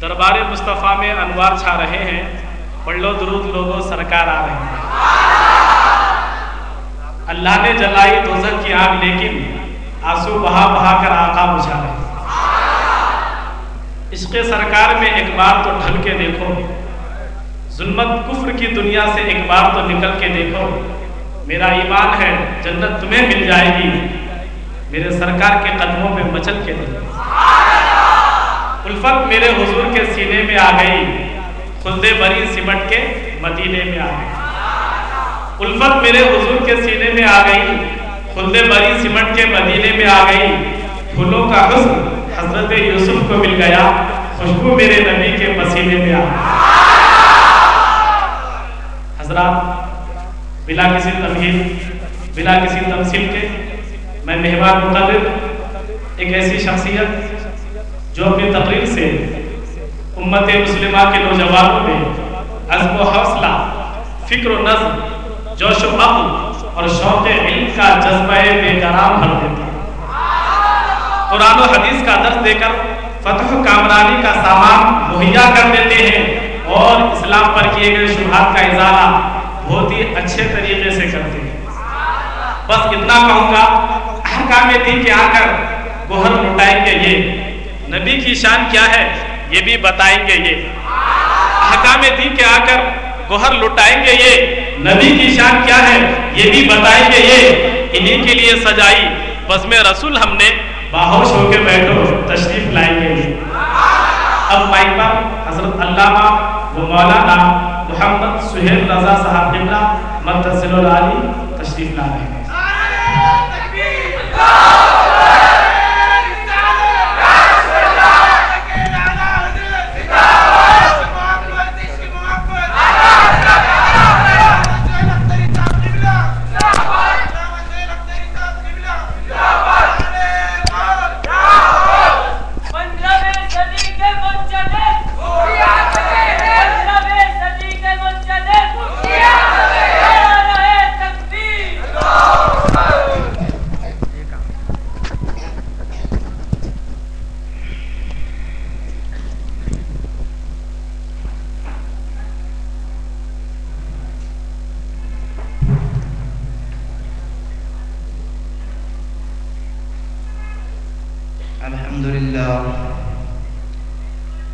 دربار مصطفیٰ میں انوار چھا رہے ہیں، پڑھ لو درود لوگوں سرکار آ رہے ہیں۔ اللہ نے جلائی دوزخ کی آگ لیکن آنسو بہا بہا کر آقا بجھا رہے ہیں۔ عشق سرکار میں ایک بار تو ڈھل کے دیکھو، ظلمت کفر کی دنیا سے ایک بار تو نکل کے دیکھو، میرا ایمان ہے جنت تمہیں مل جائے گی، میرے سرکار کے قدموں پہ مچل کے دیکھو۔ الفت میرے حضور کے سینے میں آ گئی، خلد بری سمٹ کے مدینے میں آ گئی۔ الفت میرے حضور کے سینے میں آ گئی، خلد بری سمٹ کے مدینے میں آ گئی۔ پھولوں کا حسن حضرت یوسف کو مل گیا، خوشبو میرے نبی کے پسینے میں آ گئی۔ حضرات، بلا کسی تمہید، بلا کسی تمثیل کے میں مہمان مقرر ایک ایسی شخصیت جو اپنی تقریر سے امت مسلمہ کے نوجوانوں میں عزم و حوصلہ، فکر و نظم، جوش و عقل اور شوق علم کا جذبہ بے قرار بھر دیتا ہے۔ قرآن و حدیث کا درس دے کر فتح و کامرانی کا سامان مہیا کر دیتے ہیں اور اسلام پر کیے گئے شبہات کا ازالہ بہت ہی اچھے طریقے سے کرتے ہیں۔ بس اتنا کہوں گا، احکام دین کے آ کر گوہر لٹائیں گے یہ، نبی کی شان کیا ہے یہ بھی بتائیں گے یہ۔ احکام دین کے آ کر گوہر لٹائیں گے یہ، نبی کی شان کیا ہے یہ بھی بتائیں گے یہ۔ انہی کے لیے سجائی بزم رسول ہم نے، باہوش ہو کے بیٹھو تشریف لائیں گے یہ۔ اب مائک پر حضرت علامہ و مولانا محمد سہیل رضا صاحب قبلہ متصل العالی تشریف لا رہے ہیں۔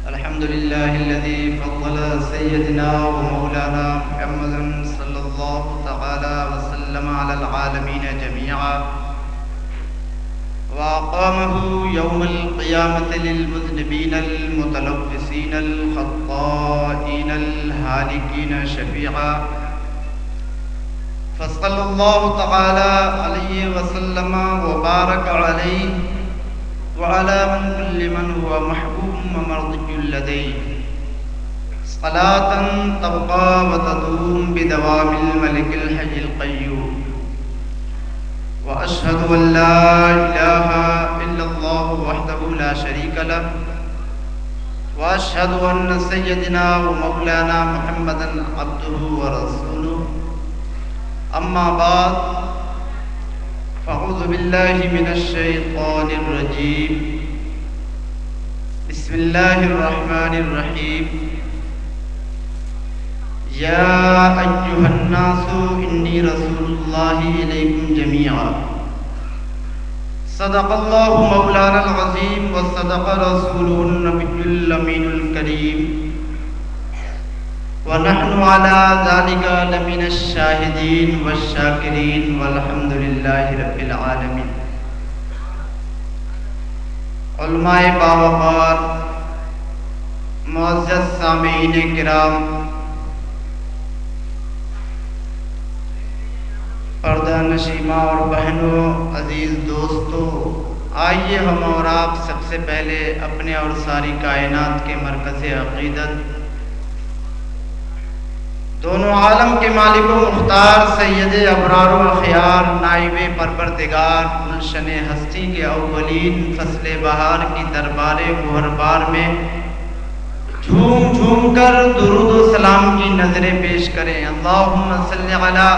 الحمد لله الذي فضل سيدنا ومولانا محمدا صلى الله تعالى وسلم على العالمين جميعا، وأقامه يوم القيامة للمذنبين المتلوثين الخطائين الهالكين شفيعا، فصلى الله تعالى عليه وسلم وبارك عليه وعلى من كل من هو محبوب ومرضي لديه، صلاة تبقى وتدوم بدوام الملك الحي القيوم، وأشهد أن لا إله إلا الله وحده لا شريك له، وأشهد أن سيدنا ومولانا محمدا عبده ورسوله، أما بعد، فأعوذ بالله من الشيطان الرجيم، بسم الله الرحمن الرحيم، يا أيها الناس إني رسول الله إليكم جميعا، صدق الله مولانا العظيم وصدق رسوله النبي الأمين الكريم، ونحن على ذلك لمن الشاهدين والشاكرين والحمد لله رب العالمين۔ علماء باوقار، معزز سامعین کرام، پردہ نشیمہ اور بہنوں، عزیز دوستو، آئیے ہم اور آپ سب سے پہلے اپنے اور ساری کائنات کے مرکز عقیدت، دونوں عالم کے مالک و مختار، سید ابرار و اخیار، نائب پروردگار، گلشن ہستی کے اولین، فصل بہار کی دربار گوہربار میں جھوم جھوم کر درود و سلام کی نظریں پیش کریں۔ اللہم صلی علی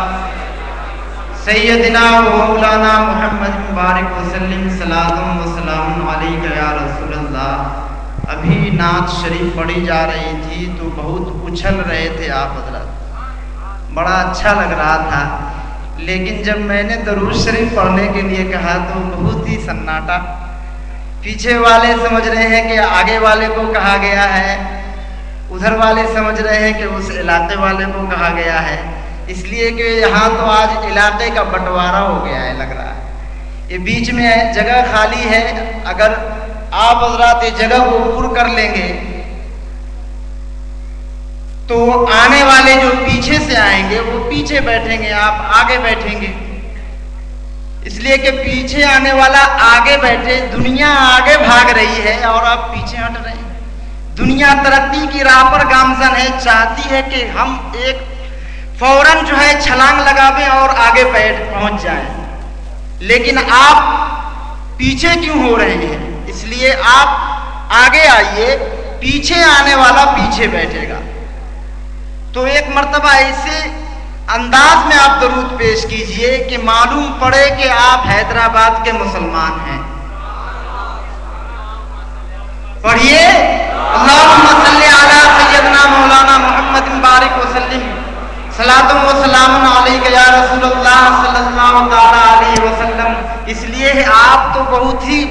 سیدنا و مولانا محمد مبارک وسلم، صلاۃ و سلام علیک یا رسول اللہ۔ ابھی نعت شریف پڑھی جا رہی تھی تو بہت اچھل رہے تھے آپ حضرات، بڑا اچھا لگ رہا تھا، لیکن جب میں نے درود شریف پڑھنے کے لیے کہا تو بہت ہی سناٹا، پیچھے والے سمجھ رہے ہیں کہ آگے والے کو کہا گیا ہے، ادھر والے سمجھ رہے ہیں کہ اس علاقے والے کو کہا گیا ہے، اس لیے کہ یہاں تو آج علاقے کا بٹوارا ہو گیا ہے لگ رہا ہے، یہ بیچ میں جگہ خالی ہے، اگر آپ حضرات یہ جگہ کو پر کر لیں گے تو آنے والے جو پیچھے سے آئیں گے وہ پیچھے بیٹھیں گے، آپ آگے بیٹھیں گے، اس لیے کہ پیچھے آنے والا آگے بیٹھے، دنیا آگے بھاگ رہی ہے اور آپ پیچھے ہٹ رہے ہیں، دنیا ترقی کی راہ پر گامزن ہے، چاہتی ہے کہ ہم ایک فوراً جو ہے چھلانگ لگاویں اور آگے پہنچ جائیں، لیکن آپ پیچھے کیوں ہو رہے ہیں؟ اس لیے آپ آگے آئیے، پیچھے آنے والا پیچھے بیٹھے گا۔ تو ایک مرتبہ ایسے انداز میں آپ درود پیش کیجئے کہ معلوم پڑے کہ آپ حیدرآباد کے مسلمان ہیں۔ پڑھیے اللہم صلی علی سیدنا مولانا محمد بارک وسلم صلاۃ و سلام علیک یا رسول اللہ صلی اللہ تعالی علیہ وسلم۔ اس لیے آپ تو بہت ہی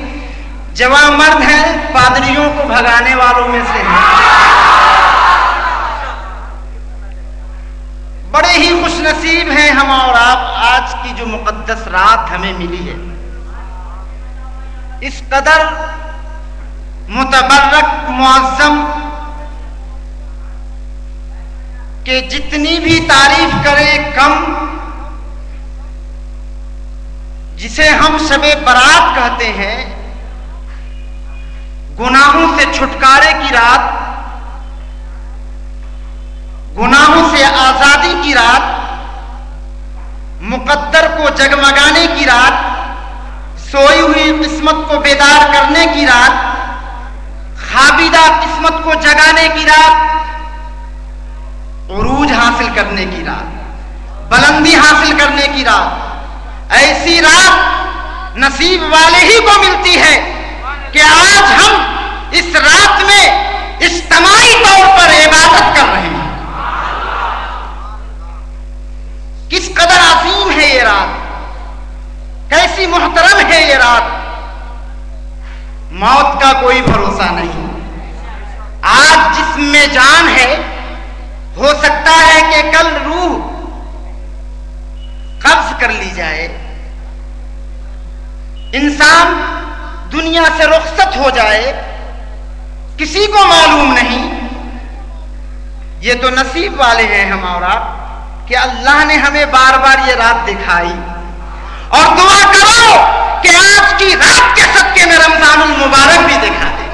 جوان مرد ہیں، پادریوں کو بھگانے والوں میں سے ہیں، بڑے ہی خوش نصیب ہیں ہم اور آپ، آج کی جو مقدس رات ہمیں ملی ہے، اس قدر متبرک معظم کہ جتنی بھی تعریف کریں کم، جسے ہم شب برات کہتے ہیں، گناہوں سے چھٹکارے کی رات، گناہوں سے آزادی کی رات، مقدر کو جگمگانے کی رات، سوئی ہوئی قسمت کو بیدار کرنے کی رات، خوابیدہ قسمت کو جگانے کی رات، عروج حاصل کرنے کی رات، بلندی حاصل کرنے کی رات، ایسی رات نصیب والے ہی کو ملتی ہے کہ آج ہم اس رات میں اجتماعی طور پر عبادت کر رہے ہیں۔ کس قدر عظیم ہے یہ رات، کیسی محترم ہے یہ رات، موت کا کوئی بھروسہ نہیں، آج جسم میں جان ہے، ہو سکتا ہے کہ کل روح قبض کر لی جائے، انسان دنیا سے رخصت ہو جائے، کسی کو معلوم نہیں، یہ تو نصیب والے ہیں ہم اور آپ کہ اللہ نے ہمیں بار بار یہ رات دکھائی، اور دعا کرو کہ آج کی رات کے صدقے میں رمضان المبارک بھی دکھا دے،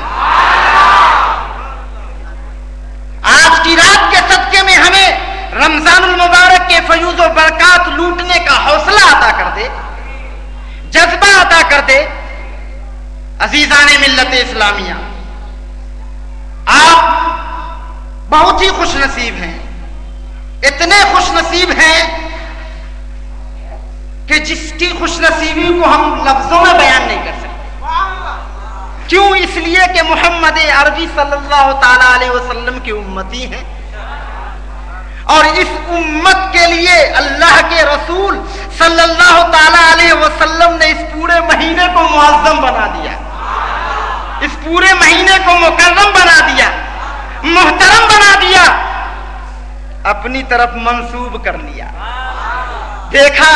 آج کی رات کے صدقے میں ہمیں رمضان المبارک کے فیوز و برکات لوٹنے کا حوصلہ عطا کر دے، جذبہ عطا کر دے۔ عزیزان ملت اسلامیہ، آپ بہت ہی خوش نصیب ہیں، اتنے خوش نصیب ہیں کہ جس کی خوش نصیبی کو ہم لفظوں میں بیان نہیں کر سکتے۔ کیوں؟ اس لیے کہ محمد عربی صلی اللہ تعالی علیہ وسلم کی امتی ہیں، اور اس امت کے لیے اللہ کے رسول صلی اللہ تعالی علیہ وسلم نے اس پورے مہینے کو معظم بنا دیا، اس پورے مہینے کو مکرم بنا دیا، محترم بنا دیا، اپنی طرف منسوب کر لیا۔ دیکھا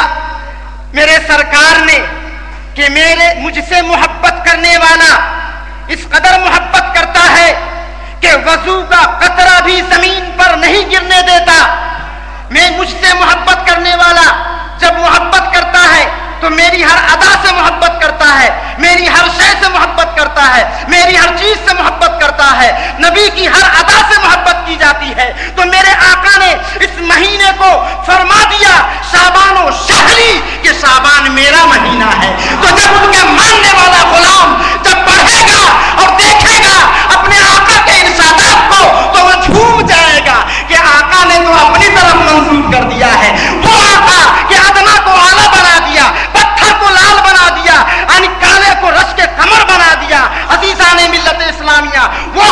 میرے سرکار نے کہ مجھ سے محبت کرنے والا اس قدر محبت کرتا ہے کہ وضو کا قطرہ بھی زمین پر نہیں گرنے دیتا۔ میں مجھ سے محبت کرنے والا جب محبت کرتا ہے تو میری ہر ادا سے محبت کرتا ہے، میری ہر شے سے محبت کرتا ہے، میری ہر چیز سے محبت کرتا ہے، نبی کی ہر ادا سے محبت کی جاتی ہے۔ تو میرے آقا نے اس مہینے کو فرما دیا شعبان و شہری کہ شعبان میرا مہینہ ہے۔ تو جب ان کے ماننے والا غلام جب پڑھے گا اور دیکھے گا اپنے آقا کے ارشادات کو تو وہ جھوم جائے گا کہ آقا نے تو اپنی طرف منسوب کر دیا ہے۔ وہ آقا کہ ادنا کو اعلیٰ بنا دیا، پتھر کو لال بنا دیا، کالے کو رش کے کمر بنا دیا۔ عزیزان ملت اسلامیہ، وہ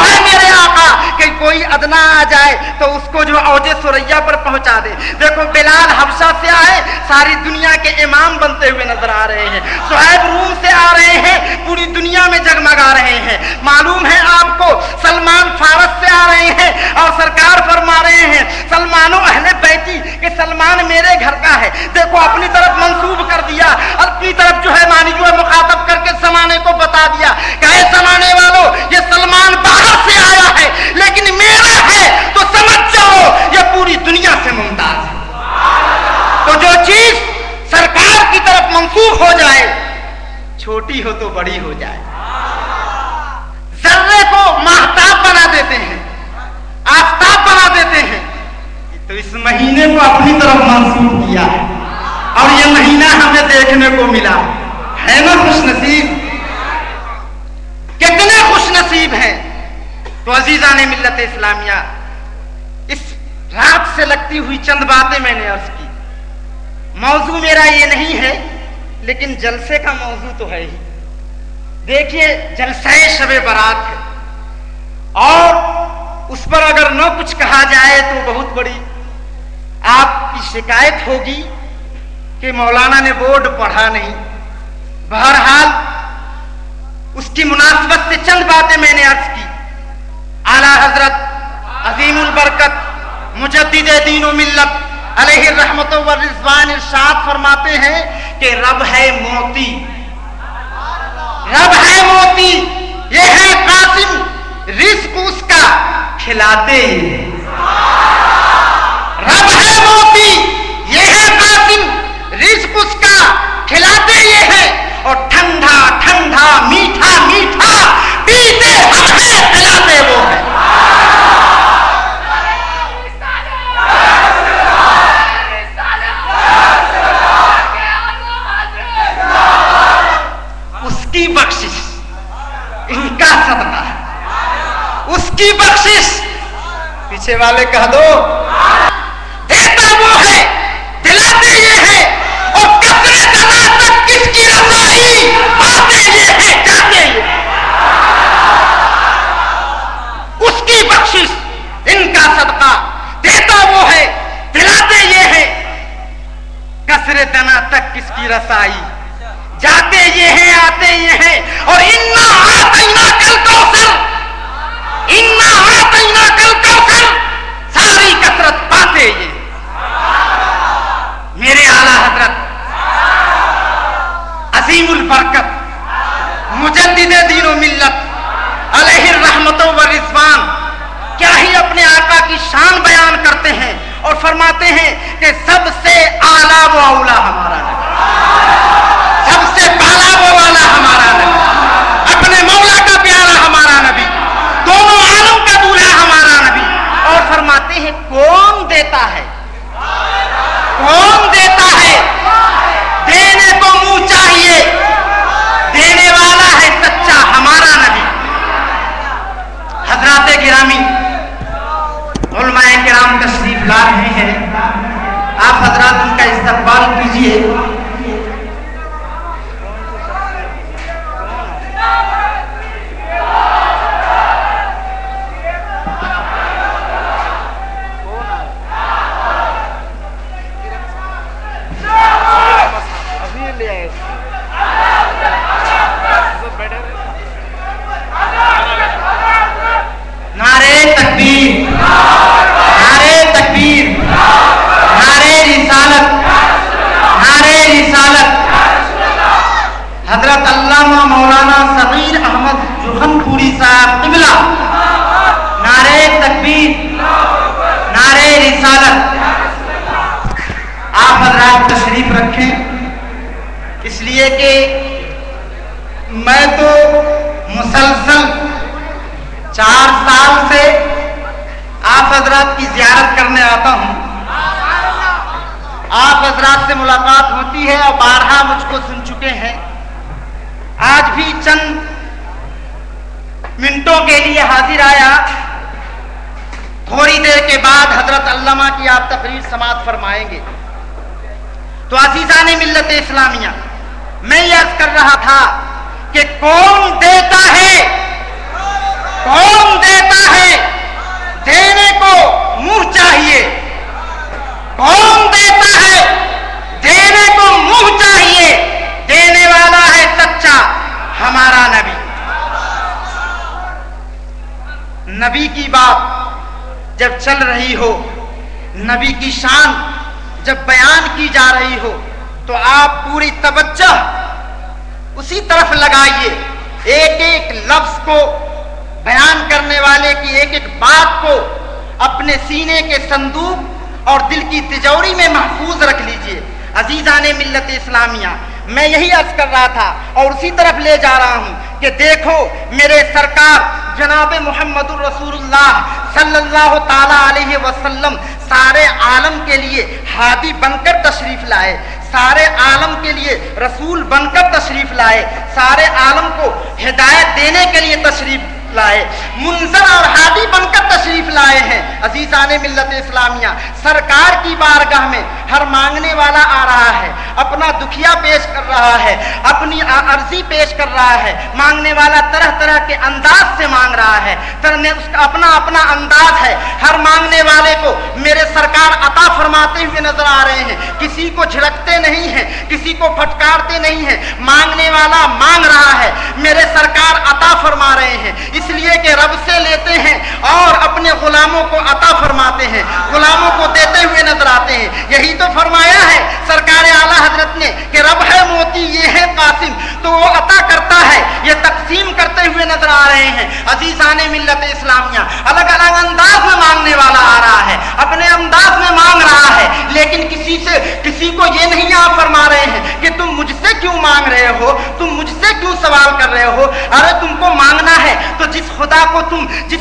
कोई अदना आ जाए तो उसको जो औजे सुरैया पर पहुंचा दे। देखो बिलाल हबशा से आए, सारी दुनिया के इमाम बनते हुए नजर आ रहे हैं। सुहैब रूम से आ रहे हैं, पूरी दुनिया में जगमगा रहे हैं। मालूम है आपको सलमान फारस से आ रहे हैं और सरकार फरमा रहे हैं सलमानो अहले बैती कि सलमान मेरे घर का है। देखो अपनी तरफ मंसूब कर दिया, अपनी तरफ जो है मानी जो है मुखातब करके जमाने को बता दिया, कहे जमाने वालों ये सलमान बाहर से आया है लेकिन मेरा है तो समझ जाओ ये पूरी दुनिया से मुमताज है। तो जो चीज सरकार की तरफ मंसूब हो जाए, छोटी हो तो बड़ी हो जाए, जर्रे को महताब बना देते हैं, आफताब बना देते हैं, तो इस महीने को अपनी तरफ मंसूब किया है और ये महीना हमें देखने को मिला है ना। खुश नसीब, कितने खुश नसीब हैं। तो अजीजान मिल्लत इस्लामिया, इस रात से लगती हुई चंद बातें मैंने अर्ज की। मौजू मेरा ये नहीं है लेकिन जलसे का मौजू तो है ही। देखिए जलसाए शबे बारात है और उस पर अगर न कुछ कहा जाए तो बहुत बड़ी आपकी शिकायत होगी कि मौलाना ने बोर्ड पढ़ा नहीं। बहरहाल उसकी मुनासबत से चंद बातें मैंने अर्ज की। आला हजरत अजीमुल बरकत मुजद्दिद दीन व मिल्लत अलैहि रहमत व रिज़वान इरशाद फरमाते हैं कि रब है मोती, रब है मोती, ये है कासिम, रिस्क उसका खिलाते हैं। रब है मोती, ये है कासिम, रिस्क उसका खिलाते ये है, और ठंडा ठंडा मीठा मीठा पीते हम हैं, खिलाते वो है। उसकी बख्शिश, इनका सदका, उसकी बख्शिश, पीछे वाले कह दो, देता वो है, दिलाते ये है, और कसरे तना तक किसकी रसाई, पाते ये है, जाते ये। उसकी बख्शिश, इनका सदका, देता वो है, दिलाते ये है, कसरे तना तक किसकी रसाई, जाते ये हैं, आते ये हैं। और इन्ना आतैना कल कौसर, इन्ना आतैना कल कौसर, सारी कसरत पाते ये। मेरे आला हजरत अजीमुल बरकत मुजद्दिद दीन व मिल्लत अलैहि रहमत व रिज़वान क्या ही अपने आका की शान बयान करते हैं और फरमाते हैं कि सबसे आला व औला हमारा नबी, सबसे बाला वो वाला हमारा नबी, अपने मौला का प्यारा हमारा नबी, दोनों आलम का दूल्हा हमारा नबी। और फरमाते हैं कौन देता है, कौन देता है, देने को मुंह चाहिए, देने वाला है सच्चा हमारा नबी। हजरात गिरामी, उलमाए किराम तशरीफ ला रहे हैं, आप हजरात उनका इस्तकबाल कीजिए। नारे तकबीर, नारे तकबीर, नारे रिसालत, नारे रिसालत। हजरत अल्लामा मौलाना सगीर अहमद जुहनपुरी साहब क़िबला, नारे तकबीर, नारे रिसालत। आप हजरात तशरीफ रखें, इसलिए कि मैं तो मुसलसल 4 साल से आप हजरात की ज़ियारत करने आता हूँ। आप हजरात से मुलाकात होती है और बारहा मुझको सुन चुके हैं। आज भी चंद मिनटों के लिए हाजिर आया। थोड़ी देर के बाद हजरत अल्लामा की आप तकरीर समाअत फरमाएंगे। तो अज़ीज़ाने मिल्लत इस्लामिया, मैं ये अर्ज कर रहा था कि कौन देता है, कौन देता है, नबी की बात जब चल रही हो, नबी की शान जब बयान की जा रही हो, तो आप पूरी तवज्जो उसी तरफ लगाइए। एक एक लफ्ज को बयान करने वाले की एक एक बात को अपने सीने के संदूक और दिल की तिजोरी में महफूज रख लीजिए। अजीजाने मिल्लत इस्लामिया, मैं यही अर्ज कर रहा था और उसी तरफ ले जा रहा हूं कि देखो मेरे सरकार जनाब मुहम्मदुर रसूलुल्लाह सल्लल्लाहु ताला अलैहि वसल्लम सारे आलम के लिए हादी बनकर तशरीफ लाए, सारे आलम के लिए रसूल बनकर तशरीफ लाए, सारे आलम को हिदायत देने के लिए तशरीफ लाए, मुनज़र और हादी बनकर तशरीफ लाए हैं। अजीज़ाने मिल्लत इस्लामिया, सरकार की बारगाह में हर मांगने वाला आ रहा है, अपना दुखिया पेश कर रहा है, अपनी अर्जी पेश कर रहा है। मांगने वाला तरह तरह के अंदाज से मांग रहा है, उसका अपना अपना अंदाज है। हर मांगने वाले को मेरे सरकार अता फरमाते हुए नजर आ रहे हैं, किसी को झिड़कते नहीं हैं, किसी को फटकारते नहीं हैं। मांगने वाला मांग रहा है, मेरे सरकार अता फरमा रहे हैं, इसलिए कि रब से लेते हैं और अपने गुलामों को अता फरमाते हैं, गुलामों को देते हुए नजर आते हैं। यही तो फरमाया है सरकार आला हजरत ने कि रब है मोती ये है कासिम, तो वो अता करता है, ये तकसीम करते हुए नजर आ रहे हैं। अजीज़ाने मिल्लत इस्लामिया, अलग अलग अंदाज में मांगने वाला आ रहा है, अपने अंदाज में मांग रहा है, लेकिन किसी को ये नहीं आप फरमा रहे हैं कि तुम मुझसे क्यों मांग रहे हो, तुम मुझसे क्यों सवाल कर रहे हो। अरे तुमको मांगना है तो जिस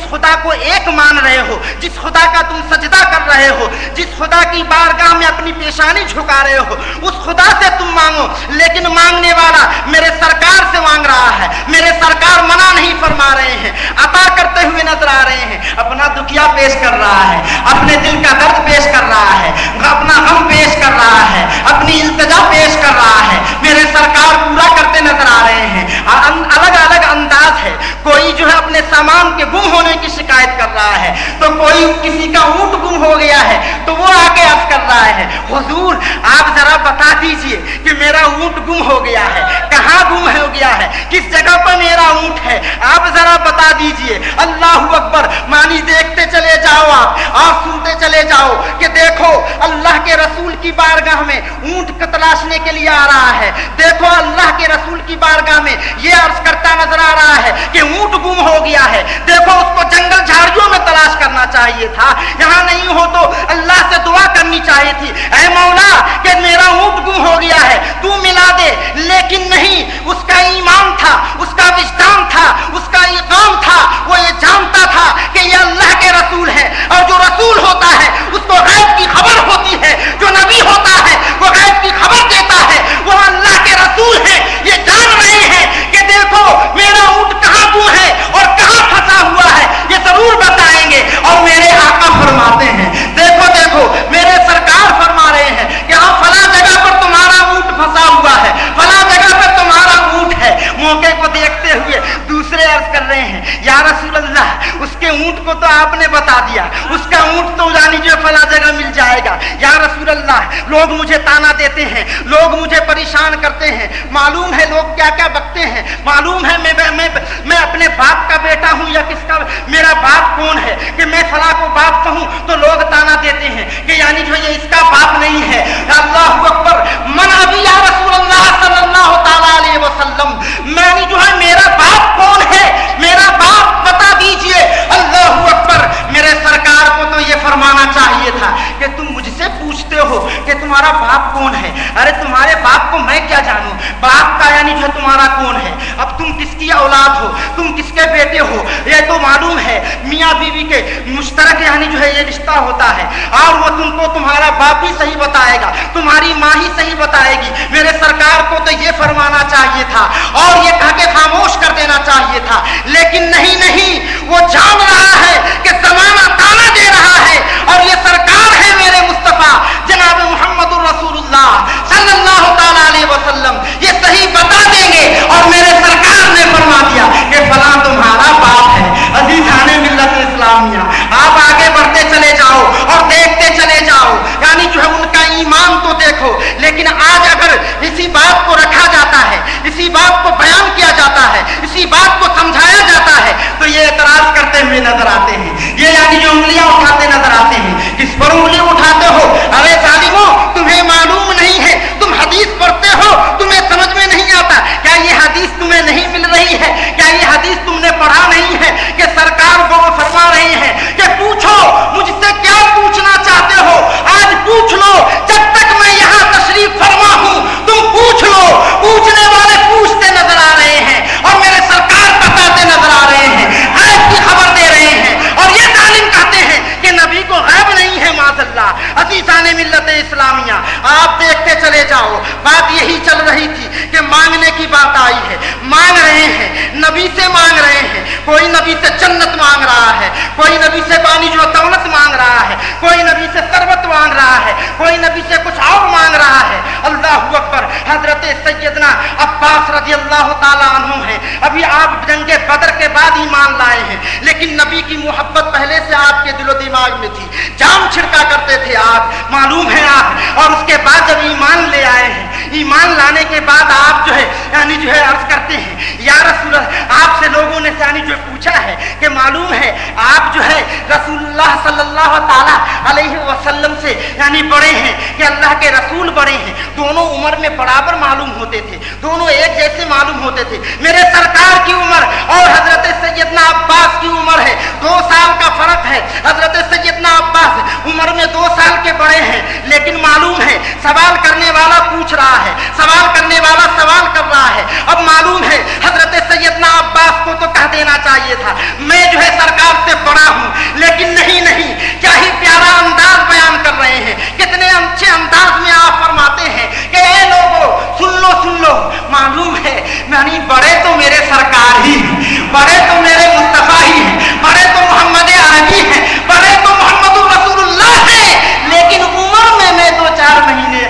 खुदा को एक मान रहे हो, जिस खुदा का तुम सजदा कर रहे हो, जिस खुदा की बारगाह में अपनी पेशानी झुका रहे हो, उस खुदा से तुम मांगो। लेकिन मांगने वाला मेरे सरकार से मांग रहा है, मेरे सरकार मना नहीं फरमा रहे हैं, अता करते हुए नजर आ रहे हैं। अपना दुखिया पेश कर रहा है, अपने दिल का दर्द पेश कर रहा है, अपना गम पेश कर रहा है, अपनी इल्तिजा पेश कर रहा है। मेरे सरकार पूरा करते नजर आ रहे हैं। अलग अलग अंदाज है, कोई जो है अपने सामान के गुम होने की शिकायत कर रहा है, तो कोई किसी का ऊंट गुम हो गया है तो वो आके अर्ज कर रहा है, हुजूर आप जरा बता दीजिए कि मेरा ऊंट गुम हो गया है, कहाँ गुम हो गया है, किस जगह पर मेरा ऊंट है, आप जरा बता दीजिए। अल्लाहू अकबर, मानी देखते चले जाओ आप और सुनते चले जाओ कि देखो अल्लाह के रसूल की बारगाह में ऊंट को तलाशने के लिए आ रहा है। देखो अल्लाह के रसूल की बारगाह में ये अर्ज करता नजर आ रहा है कि ऊंट गुम हो गया है। देखो उसको जंगल झाड़ियों में तलाश करना चाहिए था, यहाँ नहीं हो तो अल्लाह से दुआ करनी चाहिए थी, ऐ मौला कि मेरा ऊंट गुम हो गया है, तू मिला दे। लेकिन नहीं, उसका ईमान था, उसका विजदान था, उसका इक़ाम था, वो ये जानता था कि ये अल्लाह के रसूल है, और जो रसूल होता है उसको गैब की खबर होती है, जो नबी होता है वो गैब की खबर देता है, वो अल्लाह के रसूल है। ये जान रहे हैं कि देखो मेरा ऊंट कहाँ गुम है और कहाँ फंसा हुआ है, ये जरूर बताएंगे। और मेरे आका फरमाते हैं, देखो देखो मेरे सरकार फरमा रहे हैं कि हाँ फला जगह पर तुम्हारा ऊंट फंसा हुआ है, फला जगह पर तुम्हारा ऊंट है। मौके को देखते हुए दूसरे अर्ज कर रहे हैं, या रसूल अल्लाह उसके ऊंट को तो आपने बता दिया, उसका ऊंट तो जानी जो फला जगह मिल जाएगा। या रसूल अल्लाह लोग मुझे ताना देते हैं, लोग मुझे परेशान करते हैं, मालूम है लोग क्या क्या बकते हैं, मालूम है मैं अपने बाप का बेटा हूं या किसका, मेरा बाप कौन है कि मैं फला को बाप कहूं तो लोग ताना देते हैं कि यानी जो ये इसका बाप नहीं है। अल्लाहू अकबर, मन अभी या रसूल अल्लाह सल्लल्लाहु ताला अलैहि वसल्लम, मैंने जो है मेरा बाप कौन है, मेरा बाप बता दीजिए। अल्लाहू अकबर, मेरे सरकार को तो ये फरमाना चाहिए था कि तुम मुझसे पूछते हो कि तुम्हारा बाप कौन है। अरे तुम्हारे बाप को मैं क्या जानूं, बाप का यानी जो तुम्हारा कौन है, अब तुम किसकी औलाद हो, तुम किसके बेटे हो, ये तो मालूम है। मियाँ बीवी के मुश्तरक यानी जो है ये रिश्ता होता है, और वो तुमको तुम्हारा बाप ही सही बताएगा, तुम्हारी माँ ही सही बताएगी। मेरे सरकार को तो ये फरमाना चाहिए था और ये कह के खामोश कर देना चाहिए था, लेकिन नहीं नहीं, वो जान रहा है कि जमाना ताना दे रहा है और ये सरकार है मेरे मुस्तफा जनाब मुहम्मदुर रसूलुल्लाह सल्लल्लाहु ताला अलैहि वसल्लम, ये सही बता देंगे। और मेरे सरकार ने फरमा दिया कि फला तुम्हारा बाप है। अजीज़ाने मिल्लत इस्लामिया, आप आगे बढ़ते चले जाओ और देखते चले जाओ, यानी जो है उनका ईमान तो देखो, लेकिन आज अगर इसी बात को रखा जाता है, इसी बात को बयान किया जाता है, इसी बात को समझाया जाता है, तो ये एतराज करते हुए नजर आते हैं। ये यानी जो उंगलियां उठाते नजर आते हैं, किस पर उंगली उठाते हो? अरे जालिमों, तुम्हें मालूम नहीं है, तुम हदीस पढ़ते हो, तुम्हें समझ में नहीं आता। क्या ये हदीस तुम्हें नहीं मिल रही है? क्या ये हदीस तुमने पढ़ा नहीं है कि सरकार को फरमा रही है कि पूछो मुझसे क्या पूछना चाहते हो, आज पूछ लो, जब तक मैं यहाँ तशरीफ फरमा हूँ तुम पूछ लो। पूछने वाले पूछते नजर आ रहे हैं और मेरे सरकार बताते नजर आ रहे हैं, गैब की खबर दे रहे हैं। और ये जालिम कहते हैं कि नबी को गैब नहीं है। माज़अल्लाह अज़ीज़ाने मिल्लत इस्लामिया, आप देखते चले जाओ, बात यही चल रही थी कि मांगने की बात आई है। मांग रहे हैं, नबी से मांग रहे हैं। कोई नबी से जन्नत मांग रहा है, कोई नबी से पानी जो दौलत मांग रहा है, कोई नबी से शरबत मांग रहा है, कोई नबी से कुछ और मांग रहा है। अल्लाहु अकबर। हजरत सैयदना अब्बास रज़ियल्लाहु ताला अन्हु हैं, अभी आप जंगे बदर के बाद ईमान लाए हैं, लेकिन नबी की मोहब्बत पहले से आपके दिलो दिमाग में थी, जाम छिड़का करते थे आप, मालूम है आप। और उसके बाद जब ईमान ले आए हैं, ईमान लाने के बाद आप जो है यानी जो है अर्ज करते हैं या रसूल, आपसे लोगों ने यानी जो पूछा है कि मालूम है आप जो है रसूलुल्लाह सल्लल्लाहु ताला अलैहि वसल्लम से यानी बड़े हैं कि अल्लाह के रसूल बड़े हैं। दोनों उम्र में बराबर मालूम होते थे, दोनों एक जैसे मालूम होते थे। मेरे सरकार की उम्र और हजरत सैयदना अब्बास की उम्र है 2 साल का फर्क है। हजरत सैयदना अब्बास उम्र में 2 साल के बड़े हैं, लेकिन मालूम है सवाल करने वाला पूछ रहा है, सवाल करने वाला सवाल कर रहा है। अब मालूम है हजरत सैयदना अब्बास को तो कह देना चाहिए था मैं जो है सरकार से बड़ा हूं, लेकिन नहीं नहीं, क्या ही प्यारा अंदाज बयान कर रहे हैं, कितने अच्छे अंदाज में आप फरमाते हैं कि ए लोगों सुन लो, मालूम है यानी बड़े तो मेरे सरकार ही हैं, बड़े तो मेरे मुस्तफा ही हैं, बड़े तो मोहम्मद अरबी हैं, बड़े तो मोहम्मद रसूलुल्लाह हैं, लेकिन उम्र में मैं 2-4 महीने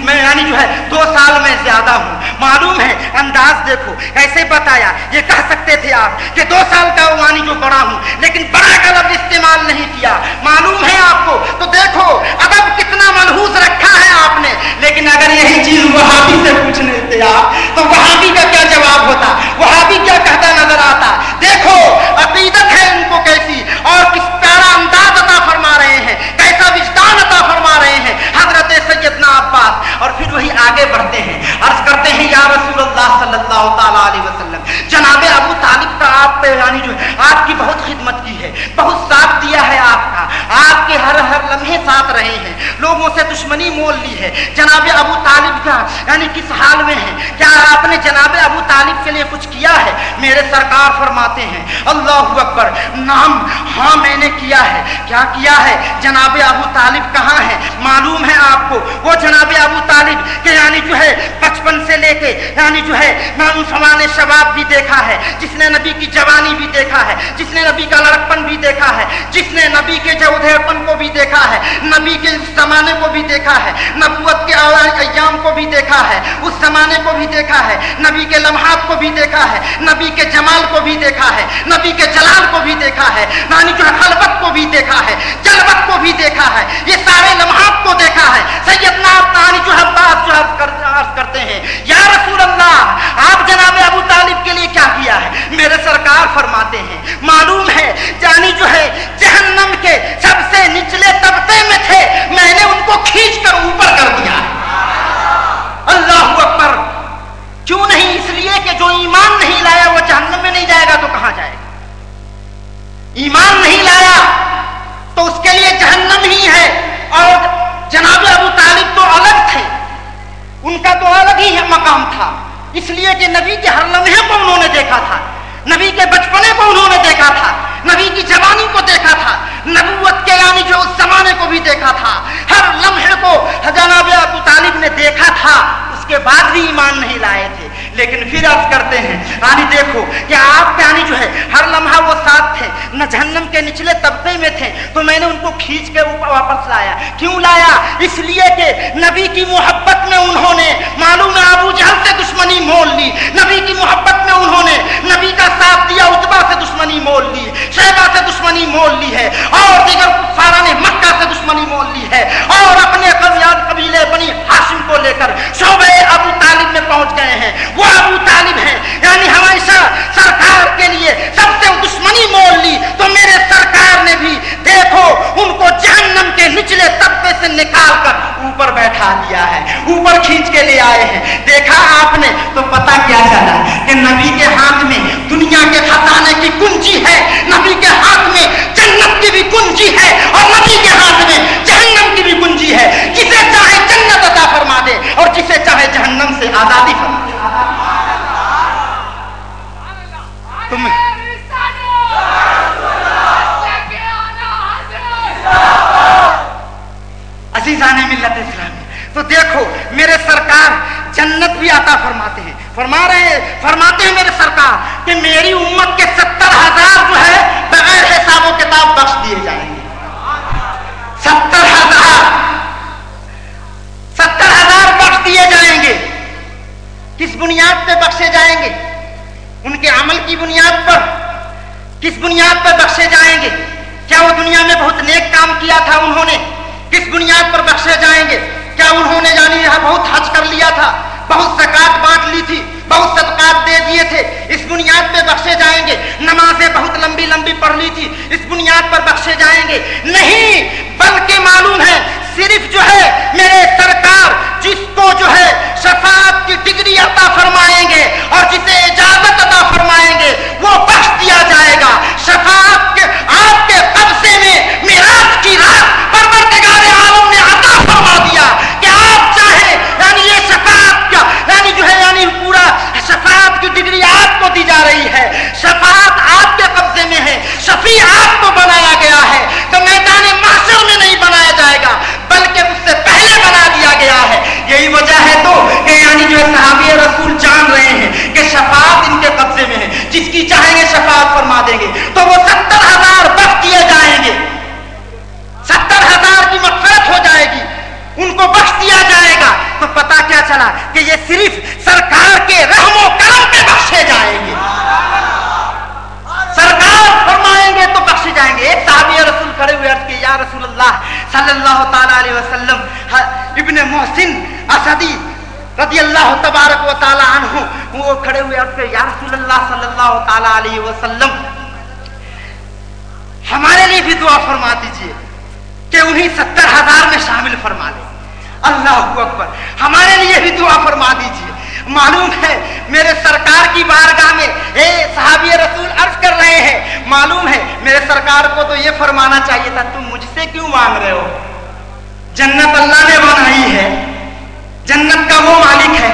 मैं यानी जो है 2 साल में ज्यादा हूं। मालूम है अंदाज देखो कैसे बताया। ये कह सकते थे आप कि 2 साल का यानी जो बड़ा हूं, लेकिन बड़ा का लफ्ज इस्तेमाल नहीं किया। मालूम है आपको, तो देखो अदब कितना मनहूस रखा है आपने। लेकिन अगर यही चीज वहाबी से पूछने थे आप, तो वहाबी का क्या जवाब होता, वहाबी क्या कहता नजर आता। देखो अकीदत है उनको कैसी, और किस प्यारा अंदाज अता फरमा रहे हैं, कैसा विजदान अता फरमा रहे हैं हजरत सैयदना अब्बास। और फिर वही आगे बढ़ते हैं, अर्ज करते हैं या रसूलुल्लाह सल्लल्लाहु ताला अलैहि वसल्लम, जनाबे अबू तालिब का आप पे यानी जो आपकी बहुत खिदमत की है, बहुत साथ दिया है आपका, आपके हर लम्हे साथ रहे हैं, लोगों से दुश्मनी मोल ली है। जनाबे अबू तालिब का यानी किस हाल में है, क्या आपने जनाबे अबू तालिब के लिए कुछ किया है? मेरे सरकार फरमाते हैं अल्लाहु अकबर, नाम हाँ मैंने किया है। क्या किया है? जनाबे अबू तालिब कहाँ है? मालूम है आपको, वो जनाबे अबू तालिब के यानी जो है बचपन से लेके यानी जो है सवाने शबाब भी देखा है, जिसने नबी की जवानी भी देखा है, जिसने नबी का लड़कपन भी देखा है, जिसने नबी के जौधेपन को भी देखा है, नबी के उस जमाने को भी देखा है, नबूवत के अय्याम को भी देखा है, उस जमाने को भी देखा है, नबी के लम्हात को भी देखा है, नबी के जमाल को भी देखा है, नबी के जलाल को भी देखा है, यानी जो खलबत को भी देखा है, जलवत को भी देखा है, ये सारे लम्हात को देखा है। सैयदना तानी जो अब्बास जो करते हैं या रसूल अल्लाह, आप जनाबे अबू तालिब के लिए क्या किया है? मेरे सरकार फरमाते हैं मालूम है जानी जो है जहन्नम के सबसे निचले तबके में थे, मैंने उनको खींचकर ऊपर कर दिया। अल्लाहु अकबर। क्यों नहीं? इसलिए कि जो ईमान नहीं लाया वो जहन्नम में नहीं जाएगा तो कहां जाएगा? ईमान नहीं लाया तो उसके लिए जहन्नम ही है। और जनाब अबू तालिब तो अलग थे, उनका तो अलग ही मकाम था, इसलिए कि नबी के हर लम्हे को उन्होंने देखा था, नबी के बचपने को उन्होंने देखा था, नबी की जवानी को देखा था, नबूवत के यानी जो उस जमाने को भी देखा था, हर लम्हे को जनाब अबू तालिब ने देखा था। उसके बाद भी ईमान नहीं लाए थे, लेकिन फिर अर्ज करते हैं यानी देखो कि आप यानी जो है हर लम्हा वो साथ थे, न जहन्नम के निचले तबके में थे, तो मैंने उनको खींच के ऊपर वापस लाया। क्यों लाया? इसलिए कि नबी की मोहब्बत में उन्होंने मालूम है अबू जहल से दुश्मनी मोल ली, नबी की मोहब्बत में उन्होंने नबी का साथ दिया, उतबा से दुश्मनी मोल ली, शैबा से दुश्मनी मोल ली है, और दीगर कुफारा ने मक्का से दुश्मनी मोल ली है, और अपने कबीले बनी हाशिम को लेकर ऊपर खींच के ले आए हैं। देखा आपने तो पता क्या चला कि नबी के हाथ में दुनिया के खजाने की कुंजी है, नबी के हाथ में जन्नत की भी कुंजी है और नबी के हाथ में जहन्नम की भी कुंजी है। जिसे चाहे जन्नत अता फरमा दे और जिसे चाहे जहन्नम से आजादी फरमा दे। तुम अज़ीज़ाने मिल्लत इस्लामी, तो देखो मेरे सरकार जन्नत भी अता फरमाते हैं, फरमाते हैं मेरे सरकार कि मेरी उम्मत के 70,000 जो है बगैर हिसाब व किताब बख्श दिए जाएंगे। 70,000 बख्श दिए जाएंगे। किस बुनियाद पे बख्शे जाएंगे? उनके अमल की बुनियाद पर। किस बुनियाद पर बख्शे जाएंगे? क्या वो दुनिया में बहुत नेक काम किया था उन्होंने? किस बुनियाद पर बख्शे जाएंगे? क्या उन्होंने जानी बहुत हज कर लिया था, बहुत ज़कात बांट ली थी, बहुत सदकात दे दिए थे, इस बुनियाद पे बख्शे जाएंगे? नमाजें बहुत लंबी लंबी पढ़ ली थी, इस बुनियाद पर बख्शे जाएंगे? नहीं, बल्कि मालूम है सिर्फ जो है मेरे सरकार जिसको जो है शफाअत की डिग्री अता फरमाएंगे और जिसे इजाजत अता फरमाएंगे वो बख्श दिया जाएगा। शफाअत के आपके कब्जे में मिराज की रात परवरदिगार आलम ने अता फरमा दिया कि आप चाहे यानी ये शफाअत क्या यानी जो है यानी पूरा शफाअत की डिग्री आपको दी जा रही है। शफाअत आपके कब्जे में है, शफी आपको बनाया गया है, तो मैदान महशर में नहीं बनाया जाएगा बल्कि उससे पहले बना दिया गया है। यही वजह है तो कि यानी जो सहाबी रसूल जान रहे हैं कि शफाअत इनके कब्जे में है, जिसकी चाहेंगे शफाअत फरमा देंगे। तो वो 70,000 बख्श दिए जाएंगे, 70,000 की मग़फ़िरत हो जाएगी, उनको बख्श दिया जाएगा। तो पता क्या चला कि ये सिर्फ सरकार के रहमो करम पे बख्शे जाएंगे। सरकार फरमाएंगे तो बख्शे जाएंगे। एक सहाबी रसूल खड़े हुए अर्ज़ किया, या रसूलल्लाह सल्लल्लाहु ताला अलैहि वसल्लम, इब्ने मोहसिन असदी रज़ियल्लाहु तबारक व ताला अन्हु वो खड़े हुए अर्ज़ किया, या रसूलल्लाह सल्लल्लाहु ताला अलैहि वसल्लम हमारे लिए भी दुआ फरमा दीजिए कि उन्हीं 70,000 में शामिल फरमा ले। अल्लाहु अकबर, हमारे लिए भी दुआ फरमा दीजिए। मालूम है मेरे सरकार की बारगाह में सहाबी रसूल अर्ज कर रहे हैं, मालूम है मेरे सरकार को तो ये फरमाना चाहिए था, तुम मुझसे क्यों मांग रहे हो? जन्नत अल्लाह ने बनाई है, जन्नत का वो मालिक है,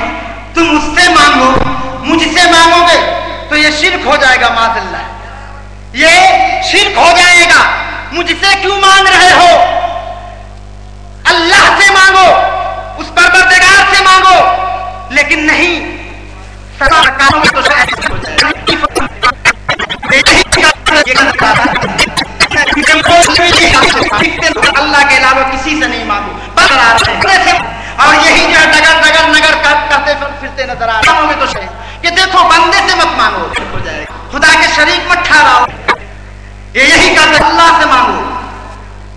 तुम उससे मांगो, मुझसे मांगोगे तो ये शिर्क हो जाएगा। माज़अल्लाह, ये शिर्क हो जाएगा। मुझसे क्यों मांग रहे हो? अल्लाह से मांगो, उस परवरदिगार से मांगो। लेकिन नहीं, सरकारों में तो अल्लाह के अलावा किसी से नहीं मांगो, और यही जो डगर डगर नगर करते फिरते नजर आ रहे में तो कि देखो बंदे से मत मांगो, हो जाएगा, खुदा के शरीक मत ठहराओ, यही करते अल्लाह से मांगो।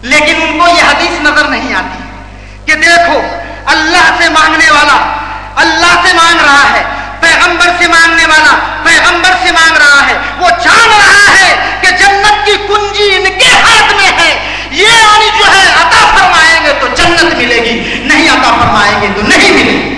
लेकिन उनको यह हदीस नजर नहीं आती कि देखो अल्लाह से मांगने वाला अल्लाह से मांग रहा है, पैगंबर से मांगने वाला पैगंबर से मांग रहा है, वो जान रहा है कि जन्नत की कुंजी इनके हाथ में है। ये यानी जो है अता फरमाएंगे तो जन्नत मिलेगी, नहीं अता फरमाएंगे तो नहीं मिलेगी।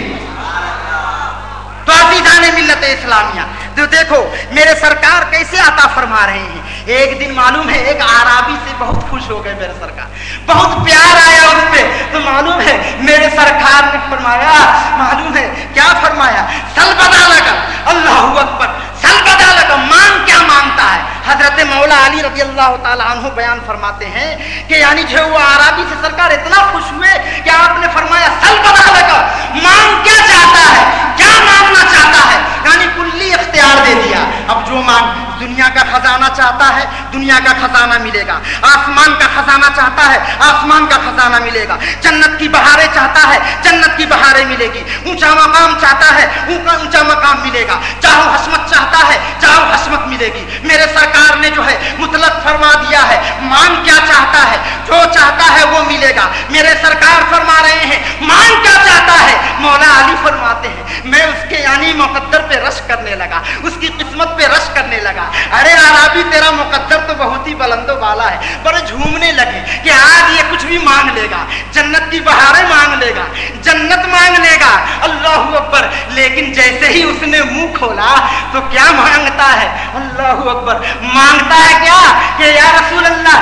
तो अज़ीज़ाने मिल्लत इस्लामिया, जो देखो मेरे सरकार कैसे अता फरमा रहे हैं। एक दिन मालूम है एक आराबी से बहुत खुश हो गए मेरे सरकार, बहुत प्यार आया उस पे। तो मालूम है मेरे सरकार ने फरमाया, मालूम है क्या फरमाया? सल बदा लगा, अल्लाहु अकबर, सल बदा लगा, मांग क्या मांगता है? हजरत मौला अली रज़ियल्लाहु ताला अन्हु बयान फरमाते हैं कि यानी जो वो आराबी से सरकार इतना खुश हुए कि आपने फरमाया सल बदा लगा, मांग क्या चाहता है, क्या मांगना चाहता है? यानी कुल्ली इख्तियार दे दिया। अब जो मांग, दुनिया का खजाना चाहता है दुनिया का खजाना मिलेगा, आसमान का खजाना चाहता है आसमान का खजाना मिलेगा, जन्नत की बहारें चाहता है जन्नत की बहारें मिलेगी, ऊंचा मकाम चाहता है ऊंचा मकाम मिलेगा, चाहो हस्मत चाहता है चाहो हस्मत मिलेगी। मेरे सरकार ने जो है मुतलक फरमा दिया है, मांग क्या चाहता है? जो चाहता है है वो मिलेगा। मेरे सरकार फरमा रहे हैं मांग क्या चाहता है? मौला अली फरमाते हैं मैं उसके यानी मुकद्दर पे रश करने लगा, उसकी किस्मत पे रश करने लगा। अरे आराबी तेरा मुकद्दर तो बहुत ही बुलंदो वाला है। बड़े झूमने लगे कि आज ये कुछ भी मांग लेगा, जन्नत की बहारें मांग लेगा, जन्नत मांग लेगा। अल्लाहू अकबर। लेकिन जैसे ही उसने मुंह खोला तो क्या मांगता है? अल्लाहू अकबर। मांगता है क्या कि या रसूल अल्लाह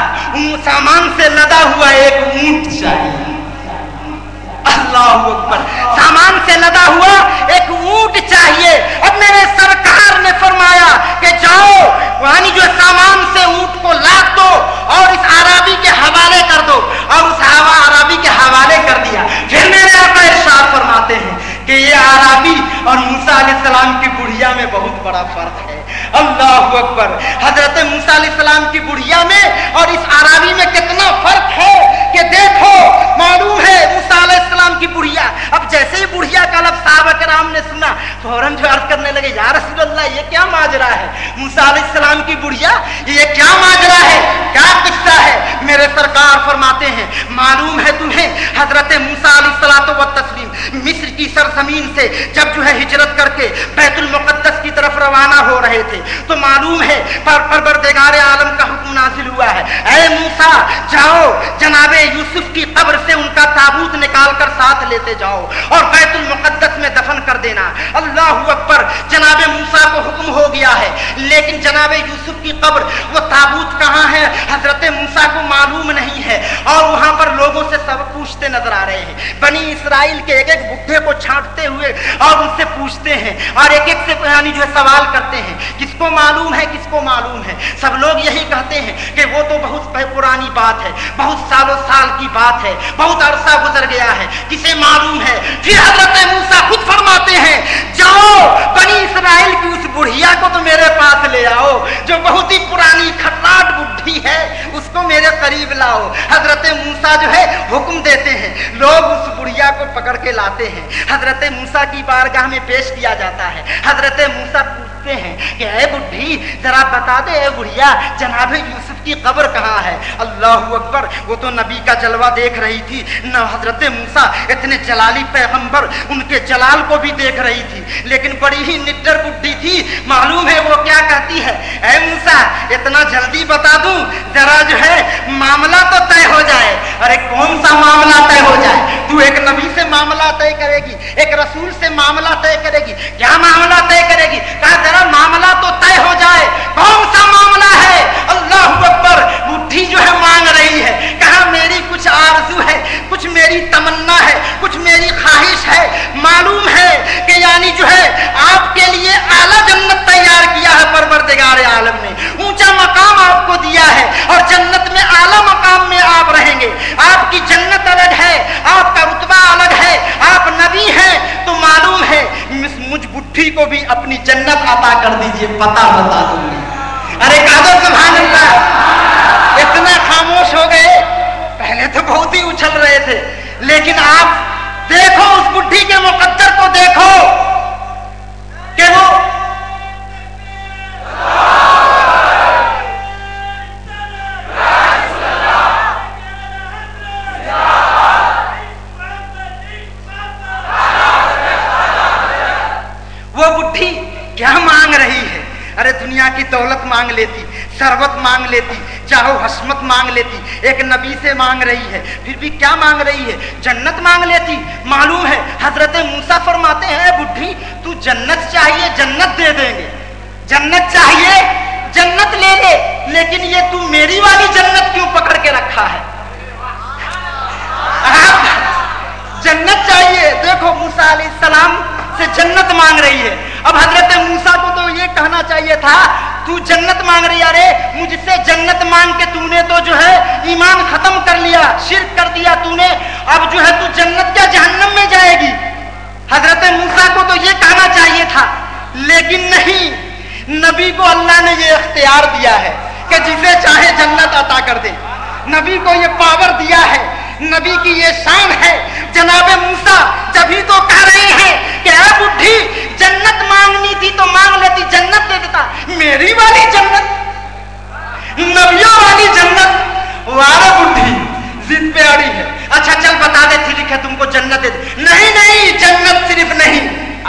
सामान से लदा हुआ एक ऊंट चाहिए। अल्लाहू अकबर। सामान से लदा हुआ एक ऊंट चाहिए। अब मेरे सरकार ने फरमाया कि जाओ यानी जो सामान से ऊंट को लाद दो और इस आराबी के हवाले कर दो, और उस आराबी के हवाले कर दिया। फिर मेरे आका इरशाद फरमाते हैं कि ये आराबी और मूसा अलैहिस्सलाम की बुढ़िया में बहुत बड़ा फर्क है। अल्लाहू अकबर। हजरत मूसा अलैहिस्सलाम की बुढ़िया में और इस आराबी में कितना फर्क है कि देखो मालूम है मूसा अलैहिस्सलाम की बुढ़िया। अब जैसे ही बुढ़िया का लफ्ज़ सहाबा किराम ने सुना फौरन जो अर्ज करने लगे या रसूल अल्लाह ये क्या माजरा है? मूसा अलैहिस्सलाम की बुढ़िया ये क्या माजरा है, क्या किस्सा है? मेरे सरकार फरमाते हैं मालूम है तुम्हें हजरत मूसा अलैहिस्सलातो व तस्लीम मिस्र की सरजमीन से जब जो है हिजरत करके बैतुल मुक़द्दस की तरफ रवाना हो रहे थे तो मालूम है परवरदिगार आलम का हुक्म नाजिल हुआ है, ऐ मूसा जाओ जनाबे यूसुफ की कब्र से उनका ताबूत निकाल कर साथ लेते जाओ और बैतुल मुक़द्दस में दफन कर देना। अल्लाहू अकबर। जनाबे मूसा को हुक्म हो गया है, लेकिन जनाबे यूसुफ की कब्र वो ताबूत कहाँ है हजरत मूसा को मालूम नहीं है और वहां पर लोगों से सब पूछते नजर आ रहे हैं। बनी इसराइल के एक एक बुढ़े को छांटते हुए और उनसे पूछते हैं और एक एक से यानी जो है सवाल करते हैं किसको मालूम है, किसको मालूम है। सब लोग यही कहते हैं कि वो तो बहुत पुरानी बात है, बहुत सालों साल की बात है, बहुत अरसा गुजर गया है, किसे मालूम है। फिर हजरत मूसा खुद फरमाते हैं जाओ बनी इसराइल की उस बुढ़िया को तो मेरे पास ले आओ जो बहुत ही पुरानी खटलाट बुढ़ी है, उसको मेरे करीब लाओ। हजरत मूसा जो है हुक्म देते हैं, लोग उस बुढ़िया को पकड़ के लाते हैं, हजरत मूसा की बारगाह में पेश किया जाता है। हजरत मूसा पूछते हैं कि ऐ बुढ़ी जरा बता दे ऐ बुढ़िया जनाब यूसुफ की कब्र कहाँ है? अल्लाहू अकबर। वो तो नबी का जलवा देख रही थी न, हजरत मूसा इतने जलाली पैगंबर उनके जलाल को भी देख रही थी, लेकिन बड़ी ही निड्डर बुढ़ी थी। मालूम है वो क्या कहती है, ऐ मूसा इतना जल्दी बता दूं जरा जो है मामला तो तय हो जाए। अरे कौन सा मामला तय हो जाए? तू एक नबी से मामला तय करेगी, एक रसूल से मामला तय करेगी, क्या मामला तय करेगी? कहा जरा मामला तो तय हो जाए। कौन सा मामला है? अल्लाहू अकबर। बुढ़ी जो है मांग रही है, कहा मेरी कुछ आरज़ू है, कुछ मेरी तमन्ना है, कुछ मेरी ख्वाहिश है। मालूम है कि यानी जो है आपके लिए आला जन्नत तैयार किया है परवरदिगार आलम ने, ऊंचा मकाम आपको दिया है और जन्नत में आला मकाम में आप रहेंगे। आपकी जन्नत अलग है, आपका रुतबा अलग है, आप नबी हैं, तो मालूम है मुझ बुढ़ी को भी अपनी जन्नत अता कर दीजिए, पता बता दूंगी। अरे कादो सुभान अल्लाह। इतना खामोश हो गए, पहले तो बहुत ही उछल रहे थे, लेकिन आप देखो उस बुढ़ी के मुकद्दर को देखो कि वो बुढ़ी क्या मांग रही है। अरे दुनिया की दौलत मांग लेती, सरवत मांग लेती, चाहो हस्मत मांग लेती, एक नबी से मांग रही है, फिर भी क्या मांग रही है? जन्नत मांग लेती। मालूम है हजरत मूसा फरमाते हैं बुढ़ी तू जन्नत चाहिए जन्नत दे देंगे, जन्नत चाहिए जन्नत ले ले, लेकिन ये तू मेरी वाली जन्नत क्यों पकड़ के रखा है? जन्नत चाहिए। देखो मूसा अलैहिस्सलाम से जन्नत मांग रही है। अब हजरत मूसा को तो ये कहना चाहिए था तू जन्नत मांग रही है, अरे मुझसे जन्नत मांग के तूने तो जो है ईमान खत्म कर लिया, शिर्क कर दिया तूने, अब जो है तू जन्नत क्या जहन्नम में जाएगी। हजरत मूसा को तो ये कहना चाहिए था, लेकिन नहीं, नबी को अल्लाह ने ये इख्तियार दिया है कि जिसे चाहे जन्नत अता कर दे। नबी को ये पावर दिया है, नबी की ये शान है। जनाबे मूसा जब ही तो कह रहे हैं कि ऐ बुढ़ी जन्नत मांगनी थी तो मांग लेती, जन्नत दे देता। मेरी वाली जन्नत, नबियों वाली जन्नत, वारा बुढ़ी जिद पे है तुमको जन्नत दे दे। नहीं नहीं, जन्नत सिर्फ नहीं,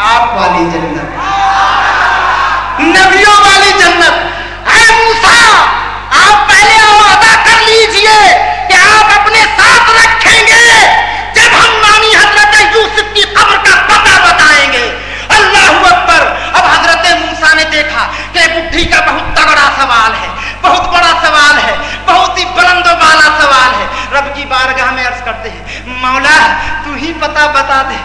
आप वाली जन्नत, नबियों वाली जन्नत। ऐ मूसा, आप पहले वादा कर लीजिए कि आप अपने साथ रखेंगे जब हम नानी हजरत यूसुफ की कब्र का पता बताएंगे। अल्लाहू अकबर। अब हजरत मूसा ने देखा कि बुढ़ी का बहुत तगड़ा सवाल है, बहुत बड़ा सवाल है, बहुत ही बुलंद वाला सवाल है। रब की बारगाह में अर्ज करते हैं, मौला तू ही पता बता दे,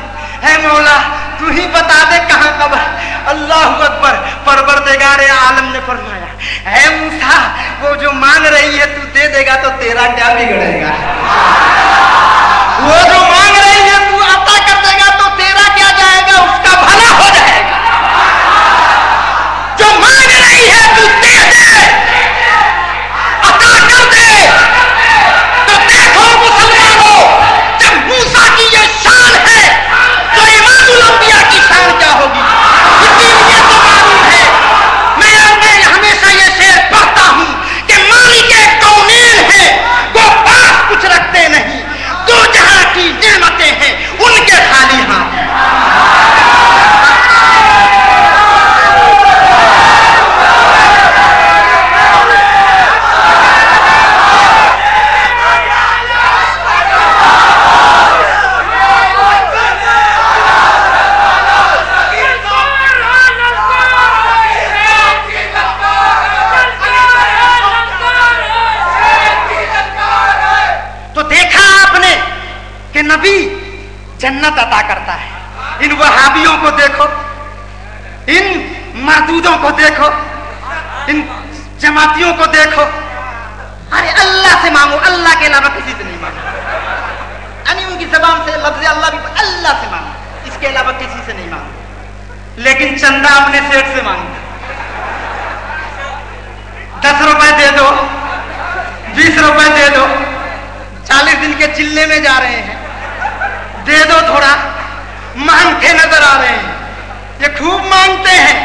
है मौला तू ही बता दे कहाँ कब्र। अल्लाहू अकबर। परवरदिगारे आलम ने फरमाया, है मूसा वो जो मांग रही है तू दे देगा तो तेरा क्या बिगड़ेगा, वो जो मांग रही है तू अता कर देगा तो तेरा क्या जाएगा, उसका भला हो जाएगा। जो मांग रही है तू दे दे, अता कर दे। तो देखो मुसलमानों, जब मूसा की ये शान है तो इमामुल अंबिया की शान क्या होगी। इसीलिए तो मालूम है, मैं हमेशा ये शेर पढ़ता हूं कि मालिक कौनैन है, वो पास कुछ रखते नहीं, दो जहां की नेमतें हैं उनके खाली हाथ। नबी जन्नत अता करता है। इन वहाबियों को देखो, इन मर्दूदों को देखो, इन जमातियों को देखो। अरे अल्लाह से मांगो, अल्लाह के अलावा किसी से नहीं मांगो। यानी उनकी जबान से लफ्ज़ अल्लाह भी अल्लाह से मांगो, इसके अलावा किसी से नहीं मांगो। लेकिन चंदा अपने सेठ से मांगो, 10 रुपए दे दो, 20 रुपए दे दो, 40 दिन के चिल्ले में जा रहे हैं, दे दो थोड़ा। मांगते नजर आ रहे हैं, ये खूब मांगते हैं।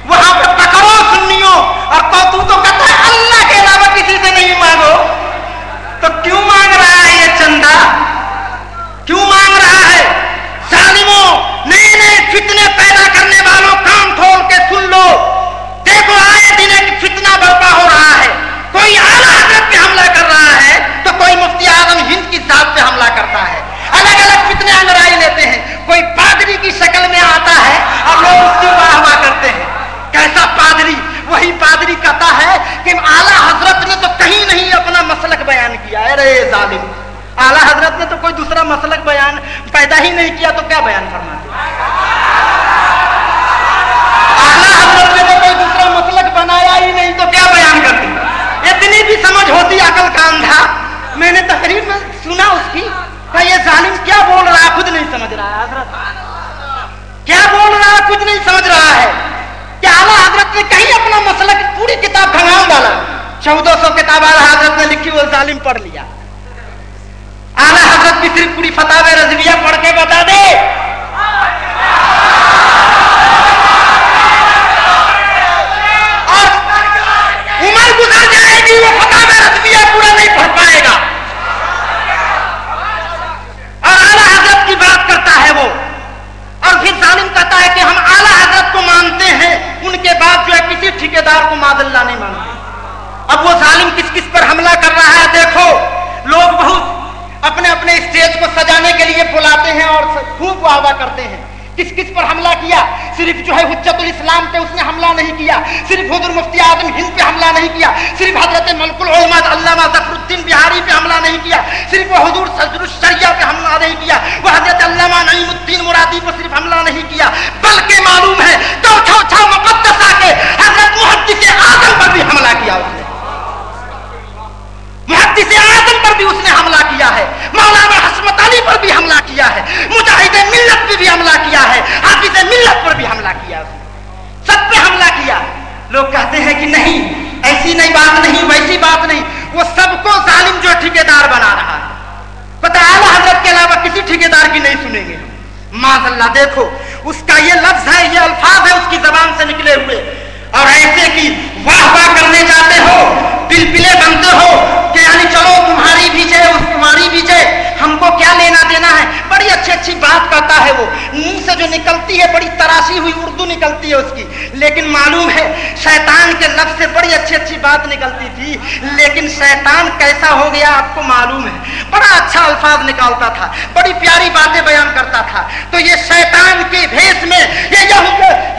वहां पे पकड़ो सुन्नियों, और तू तो कहता है अल्लाह के अलावा किसी से नहीं मांगो। तो क्यों मांग रहा है ये चंदा, क्यों मांग रहा है? जालिमों, नए नए फितने पैदा करने वालों, कान खोल के सुन लो। देखो आए दिन एक फितना बर्पा हो रहा है। कोई आला हजरत पे हमला कर रहा है तो कोई मुफ्ती आजम हिंद की जात पे हमला करता है। अलग अलग फितने अंगड़ाई लेते हैं। कोई पादरी की शक्ल में आता है और लोग उसकी वाह करते हैं। कैसा पादरी? वही पादरी कहता है कि आला हजरत ने तो कहीं नहीं अपना मसलक बयान किया। अरे जालिम, आला हजरत ने तो कोई दूसरा मसलक बयान पैदा ही नहीं किया तो क्या बयान फरमाते? आला हजरत ने तो कोई दूसरा मसलक बनाया ही नहीं तो क्या बयान करते? इतनी भी समझ होती अकल का अंधा। मैंने तकरीर में सुना उसकी, ये जालिम क्या बोल रहा है, खुद नहीं समझ रहा है। हजरत क्या बोल रहा है, कुछ नहीं समझ रहा है। क्या आला हजरत ने कहीं अपना मसला की पूरी किताब भंगाम डाला? 1400 किताब आला हजरत ने लिखी, वो जालिम पढ़ लिया। आला हजरत की सिर्फ पूरी फतावे रज़विया पढ़ के बता दे। और उम्र गुजर जाएगी, वो फतावे रज़विया पूरा नहीं पढ़ पाएगा। और आला हजरत की बात करता है वो, और फिर जालिम कहता है कि हम आला हजरत को मानते हैं, उनके बाद जो है किसी ठेकेदार को मादल्ला नहीं मानते। अब वो जालिम किस किस पर हमला कर रहा है देखो। लोग बहुत अपने अपने स्टेज को सजाने के लिए बुलाते हैं और खूब वाहवाह करते हैं। किस किस पर हमला किया? सिर्फ जो है हुज्जतुल इस्लाम पे उसने हमला नहीं किया, सिर्फ हुजूर मुफ्ती आजम हिंद पे हमला नहीं किया, सिर्फ हजरत मलकुल उलमा अल्लामा ज़फरुद्दीन बिहारी पे हमला नहीं किया, सिर्फ वो हुजूर सदरुश शरिया पे हमला नहीं किया, वो हजरत अल्लामा नईमुद्दीन मुरादी पे सिर्फ हमला नहीं किया, बल्कि मालूम है तो चौथा मुक़द्दसा के हजरत मुहद्दिस आज़म पर भी हमला किया उसने। मुहद्दिस आज़म पर भी उसने हमला किया है, मौलाना हस्मत अली पर भी हमला किया है, मुजाहिद मिल्लत पे भी हमला किया है, हाफिज मिल्लत पर भी हमला किया है, सब पे हमला किया। लोग कहते हैं कि नहीं, ऐसी नहीं बात नहीं, वैसी बात नहीं। वो सबको जालिम जो ठेकेदार बना रहा है। पता आला हजरत के अलावा किसी ठेकेदार की नहीं सुनेंगे। माज़अल्लाह, देखो उसका ये लफ्ज है, ये अल्फाज है उसकी जबान से निकले हुए, और ऐसे की वाह वाह करने जाते हो, पिलपिले बनते हो कि यानी चलो तुम्हारी भी जय, तुम्हारी भी जय, हमको क्या लेना देना है। निकलती है बड़ी तराशी हुई उर्दू निकलती है उसकी, लेकिन मालूम है शैतान के लफ्ज से बड़ी अच्छी अच्छी बात निकलती थी। लेकिन शैतान कैसा हो गया आपको मालूम है, बड़ा अच्छा अल्फाज निकालता था, बड़ी प्यारी बातें बयान करता था। तो ये शैतान के भेष में ये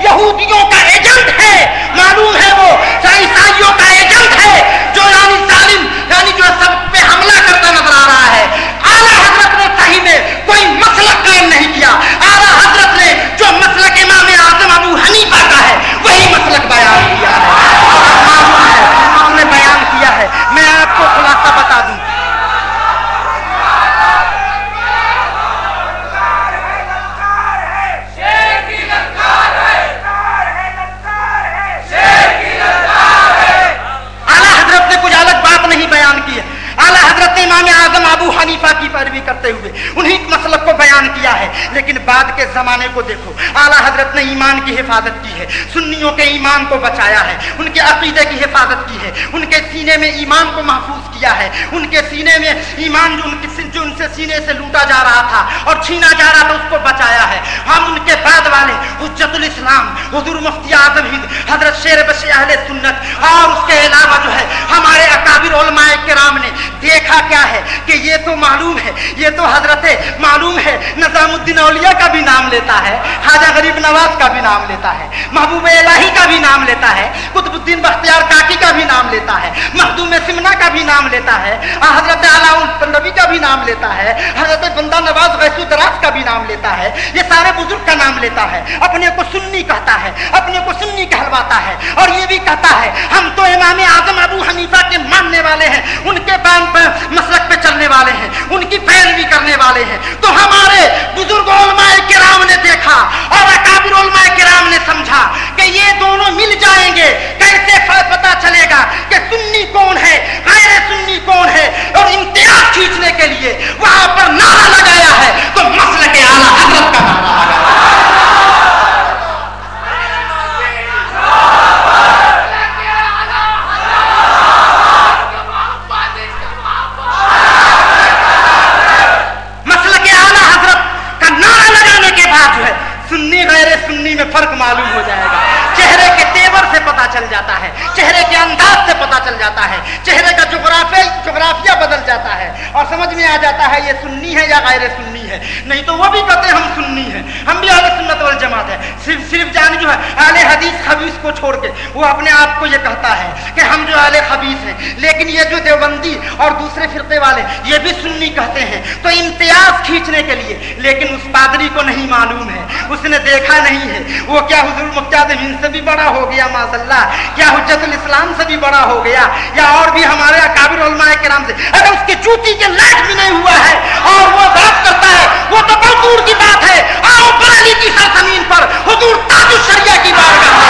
यहूदियों का एजेंट है, मालूम है वो ईसाइयों का एजेंट है, जो यानी जालिम यानी जो सब पे हमला करता नजर आ रहा है। आला हजरत ने सही में कोई मसलक कायम नहीं किया। आला हजरत ने जो मसलक इमाम आजम अबू हनीफा का है वही मसलक बयान किया है, आपने बयान किया है। मैं आपको खुलासा बता दूं, इमाम आजम अबू हनीफा की पैरवी करते हुए उन्हीं मसलक को बयान किया है। लेकिन बाद के जमाने को देखो, आला हजरत ने ईमान की हिफाजत की है, सुन्नियों के ईमान को बचाया है, उनके अकीदे की हिफाजत की है, उनके सीने में ईमान को महफूज किया है, उनके सीने में ईमान जो उनसे सीने से लूटा जा रहा था और छीना जा रहा था उसको बचाया है। हम उनके बाद वाले हुज्जतुल इस्लाम हुजूर मुफ्ती आजम हिंद हजरत शेर बशी अहले सुन्नत और उसके अलावा जो है हमारे अकाबिर उलमाए किराम ने देखा क्या है कि ये तो मालूम है, ये तो हजरत मालूम है निजामुद्दीन औलिया का भी नाम लेता है, ख्वाजा गरीब नवाज का भी नाम लेता है, महबूब इलाही का भी नाम लेता है, कुतुबुद्दीन बख्तियार काकी का भी नाम लेता है, मखदूम सिमना का भी नाम लेता है, हजरत अलाउल पल्लवी का भी नाम लेता है, हजरत बंदा नवाज गैसु दराज का भी नाम लेता है। ये सारे बुजुर्ग का नाम लेता है, अपने को सुन्नी कहता है, अपने को सुन्नी कहलवाता है और ये भी कहता है हम तो इमाम आजम अबू हनीफा के मानने वाले हैं, उनके मसलक पे चलने वाले हैं, उनकी पैरवी करने वाले हैं। तो हमारे बुजुर्ग उलमाए किराम ने देखा और अकाबिर उलमाए किराम ने समझा कि ये दोनों मिल जाएंगे। कैसे पता चलेगा कि सुन्नी कौन है गैर सुन्नी कौन है, और इम्तियाज खींचने के लिए वहां पर नारा लगाया है तो मसलक आला हजरत का नारा लगाया। सुन्नी गैर सुन्नी में फर्क मालूम हो जाएगा, चेहरे के तेवर से पता चल जाता है, चेहरे के अंदाज से पता चल जाता है, चेहरे का जोग्राफिया बदल जाता है और समझ में आ जाता है ये सुन्नी है या गैर सुन्नी है। नहीं तो वो भी कहते हैं हम सुन्नी हैं, हम भी अहले सुन्नत वल जमात है। सिर्फ जान जो है अहले हदीस खबीस को छोड़ के वो अपने आप को ये कहता है कि हम जो अहले खबीस हैं, लेकिन ये जो देवबंदी और दूसरे फिरके वाले ये भी सुन्नी कहते हैं। तो इम्तियाज खींचने के लिए, लेकिन उस पादरी को नहीं मालूम है, उसने देखा नहीं है वो क्या हुजूर मुफ्ती आजम हिंद से भी बड़ा हो गया माशाअल्लाह, क्या हुज्जतुल इस्लाम से भी बड़ा हो गया, या और भी हमारे अकाबिर उलमाए किराम से, अगर उसकी चूती के लायक भी नहीं हुआ है और वो बात करता है वो तो बहुत दूर की बात है। आओ बरेली की सरजमीन पर हुजूर ताजुश शरिया की बारगाह में,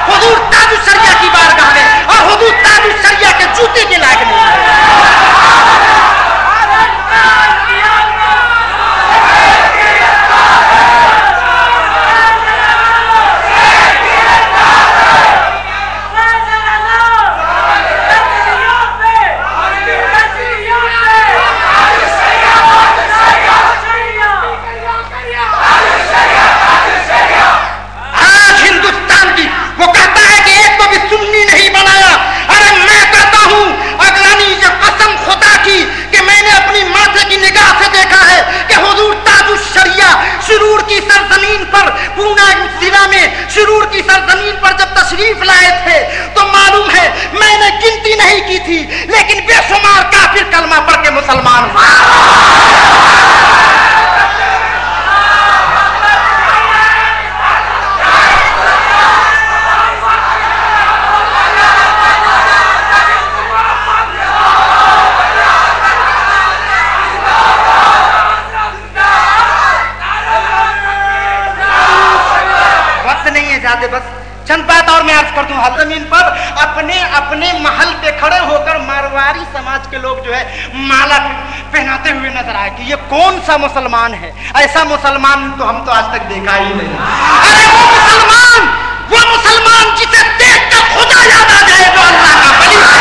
हुजूर ताजुश शरिया की बारगाह में, और हुजूर ताजुश शरिया के जूते के लायक नहीं है। शुरूर की सरजमीन पर जब तशरीफ लाए थे तो मालूम है मैंने गिनती नहीं की थी, लेकिन बेशुमार काफिर कलमा पढ़ के मुसलमान हुए। बस चंद बात और मैं अर्ज कर दूं, हर जमीन पर अपने अपने महल पे खड़े होकर मारवाड़ी समाज के लोग जो है माला पहनाते हुए नजर आए कि ये कौन सा मुसलमान है। ऐसा मुसलमान तो हम तो आज तक देखा ही नहीं। अरे वो मुसलमान जिसे देख कर खुदा याद आ जाए, जो अल्लाह का वली है,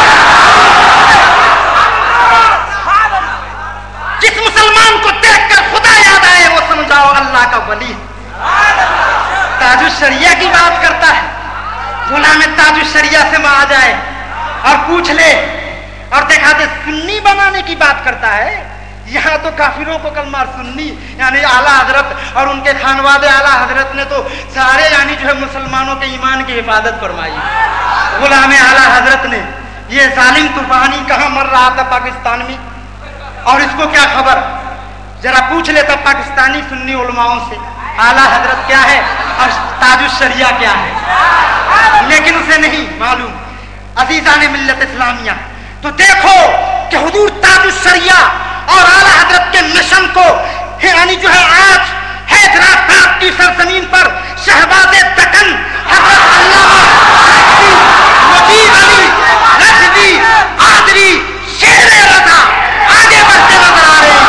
जिस मुसलमान को देख कर ले और देखा दे सुन्नी बनाने की बात करता है। यहाँ तो काफिरों को कलमा सुन्नी यानी आला हजरत और उनके खानवादे आला हजरत ने तो सारे यानी जो है मुसलमानों के ईमान की हिफाजत फरमाई। गुलाम आला हजरत ने ये जालिम तूफानी कहाँ मर रहा था पाकिस्तान में, और इसको क्या खबर, जरा पूछ लेता पाकिस्तानी सुन्नी उलमाओं से आला हजरत क्या है और ताजुश शरिया क्या है, लेकिन उसे नहीं मालूम। अजीजान मिल्लत इस्लामिया, तो देखो कि हुजूर ताजुश शरिया और आला हजरत के मिशन को यानी जो है आज हैदराबाद की सरजमीन पर शहबाज़े दक्कन हजरत अल्लामा मुजीब अली रज़वी आदरी शेर रज़ा आगे बढ़ते नजर आ रहे हैं।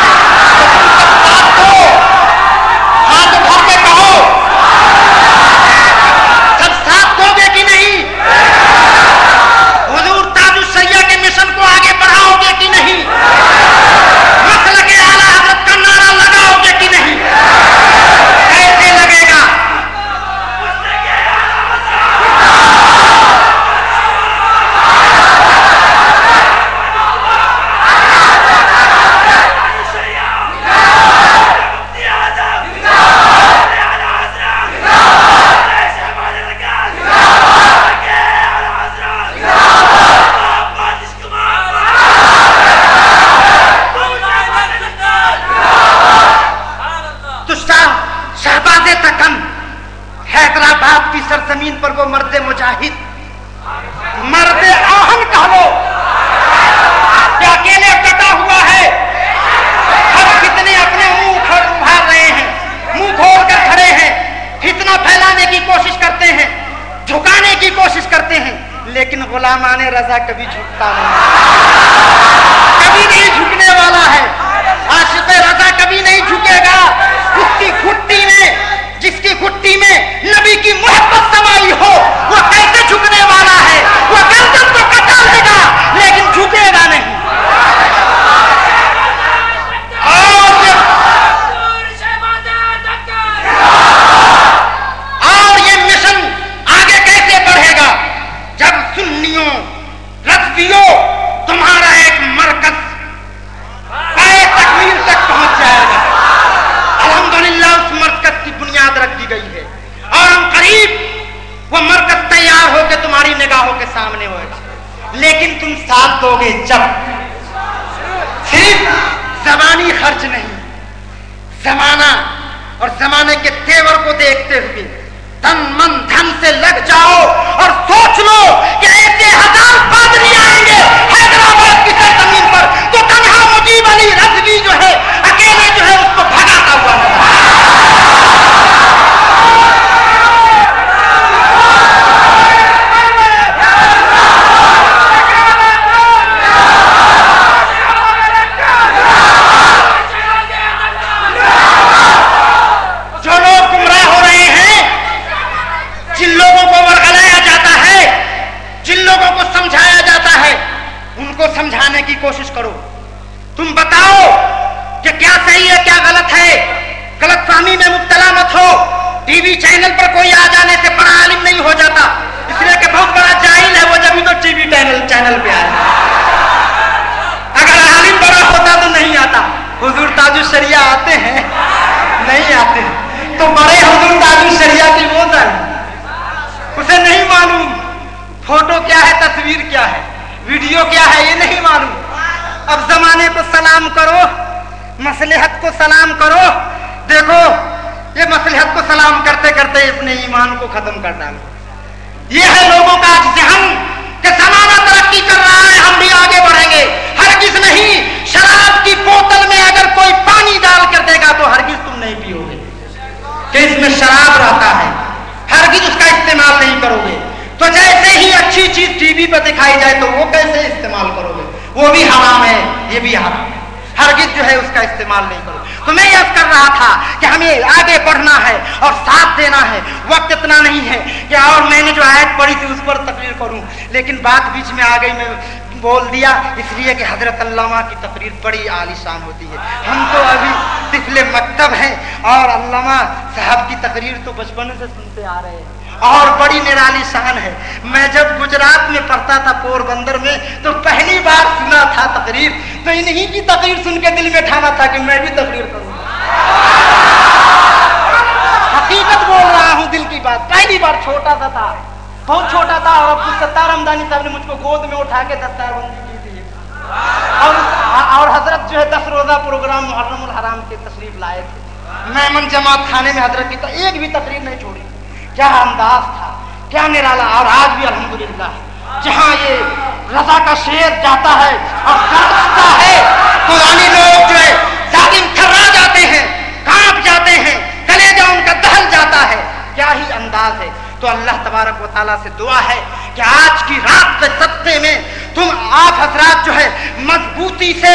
हाथ भर के कहो सब साथ दोगे कि नहीं? हुजूर ताजुश शरिया के मिशन को आगे बढ़ाओगे कि नहीं? हैदराबाद की सरजमीन पर वो मर्द मुजाहिद, मर्द आहन कह लो, क्या अकेले डटा हुआ है। हम कितने अपने मुंह उभार रहे हैं, मुंह खोल कर खड़े हैं, इतना फैलाने की कोशिश करते हैं, झुकाने की कोशिश करते हैं, लेकिन गुलामाने रजा कभी झुकता नहीं, कभी नहीं झुकने वाला है। आशिक़े रजा कभी नहीं झुकेगा। उसकी घुट्टी में, जिसकी घुट्टी में नबी की मोहब्बत समाई हो, वो कैसे झुकने वाला है? वो गर्दन तो कटा लेगा लेकिन झुकेगा नहीं। और ये मिशन आगे कैसे बढ़ेगा? जब सुन्नियों रज़वियों तुम्हारा एक मरकज तकमील तक पहुंच जाएगा। अल्हम्दुलिल्लाह उस मरकज की बुनियाद रख दी गई है और हम करीब वो मरकज तैयार होकर तुम्हारी निगाहों के सामने होगा। लेकिन तुम साथ दोगे जब सिर्फ जबानी खर्च नहीं, जमाना और जमाने के तेवर को देखते हुए तन मन धन से लग जाओ और सोच लो कि ऐसे 1000 पादरी आएंगे हैदराबाद की सरजमीन पर, तो तन्हा मुजीब अली रज़वी जो है अकेले जो है उसको भगाता हुआ समझाने की कोशिश करो। तुम बताओ कि क्या सही है क्या गलत है, गलतफहमी में मुब्तला मत हो। टीवी चैनल पर कोई आ जाने से बड़ा आलिम नहीं हो जाता, इसलिए कि बहुत बड़ा जाहिल है वो, जब भी तो टीवी चैनल पे आया। अगर आलिम बड़ा होता तो नहीं आता। हुजूर ताजुश शरिया आते हैं? नहीं आते। तो बड़े हुजूर ताजुश शरिया की वो उसे नहीं मालूम फोटो क्या है, तस्वीर क्या है, वीडियो क्या है, ये नहीं मालूम। अब जमाने को सलाम करो, मसलहत को सलाम करो। देखो ये मसलहत को सलाम करते करते अपने ईमान को खत्म कर डालो। ये है लोगों का ज़हन कि जमाना तरक्की कर रहा है, हम भी आगे बढ़ेंगे। हरगिज नहीं। शराब की बोतल में अगर कोई पानी डाल कर देगा तो हरगिज तुम नहीं पियोगे कि इसमें शराब रहता है, हरगिज उसका इस्तेमाल नहीं करोगे। तो जैसे ही अच्छी चीज टीवी पर दिखाई जाए तो वो कैसे इस्तेमाल करोगे? वो भी हराम है, ये भी हराम है। हरगिज जो है उसका इस्तेमाल नहीं करो। तो मैं यह कर रहा था कि हमें आगे बढ़ना है और साथ देना है। वक्त इतना नहीं है कि और मैंने जो आयत पढ़ी थी उस पर तकरीर करूं, लेकिन बात बीच में आ गई, मैं बोल दिया इसलिए कि हजरत अल्लामा की तकरीर बड़ी आलीशान होती है। हम तो अभी तिफले मकतब हैं और अल्लामा साहब की तकरीर तो बचपन से सुनते आ रहे हैं और बड़ी निराली शान है। मैं जब गुजरात में पढ़ता था पोरबंदर में, तो पहली बार सुना था तकरीर, तो इन्हीं की तकरीर सुन के दिल में ठाना था कि मैं भी तकरीर करूंगा। हकीकत बोल रहा हूँ, दिल की बात। पहली बार छोटा सा था, बहुत छोटा था, और अब्दुल सत्तार हमदानी साहब ने मुझको गोद में उठा के दस्तारबंदी की थी, और हजरत जो है 10 रोजा प्रोग्राम मुहर्रमुल हराम के तशरीफ लाए थे। मेमन जमात खाने में हजरत की तो एक भी तकरीर नहीं छोड़ी। क्या अंदाज था, क्या निराला। और आज भी अल्हम्दुलिल्लाह जहाँ ये रजा का शेर जाता है और गरजता है, पुरानी लोग जो है जालिम थर्रा जाते हैं, कांप जाते हैं, कलेजा उनका दहल जाता है। क्या ही अंदाज है। तो अल्लाह तबारक व तआला से दुआ है कि आज की रात के सत्ते में तुम आप हजरात जो है मजबूती से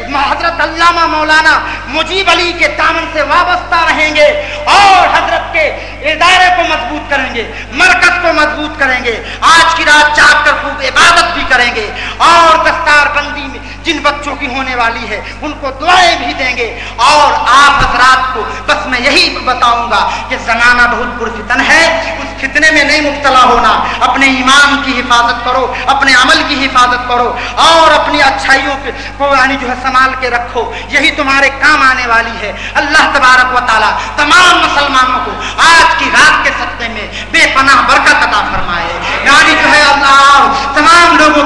हजरत अल्लामा मौलाना मुजीब अली के दामन से वाबस्ता रहेंगे और हजरत के इदारे को मजबूत करेंगे, मरकज को मजबूत करेंगे। आज की रात जाग कर खूब इबादत भी करेंगे और दस्तारबंदी में जिन बच्चों की होने वाली है उनको दुआएं भी देंगे। और आप हजरात को बस मैं यही बताऊंगा कि जमाना बहुत पुरफितन है, उस फितने में नहीं मुब्तला होना। अपने ईमान की हिफाजत करो, अपने अमल की हिफाजत करो और अपनी अच्छाइयों को यानी जो है संभाल के रखो, यही तुम्हारे काम आने वाली है। अल्लाह तबारक व तआला तमाम मुसलमानों को आज की रात के सत्ते में बेपनाह बरकत अता फरमाए। यानी जो है अल्लाह तमाम लोगों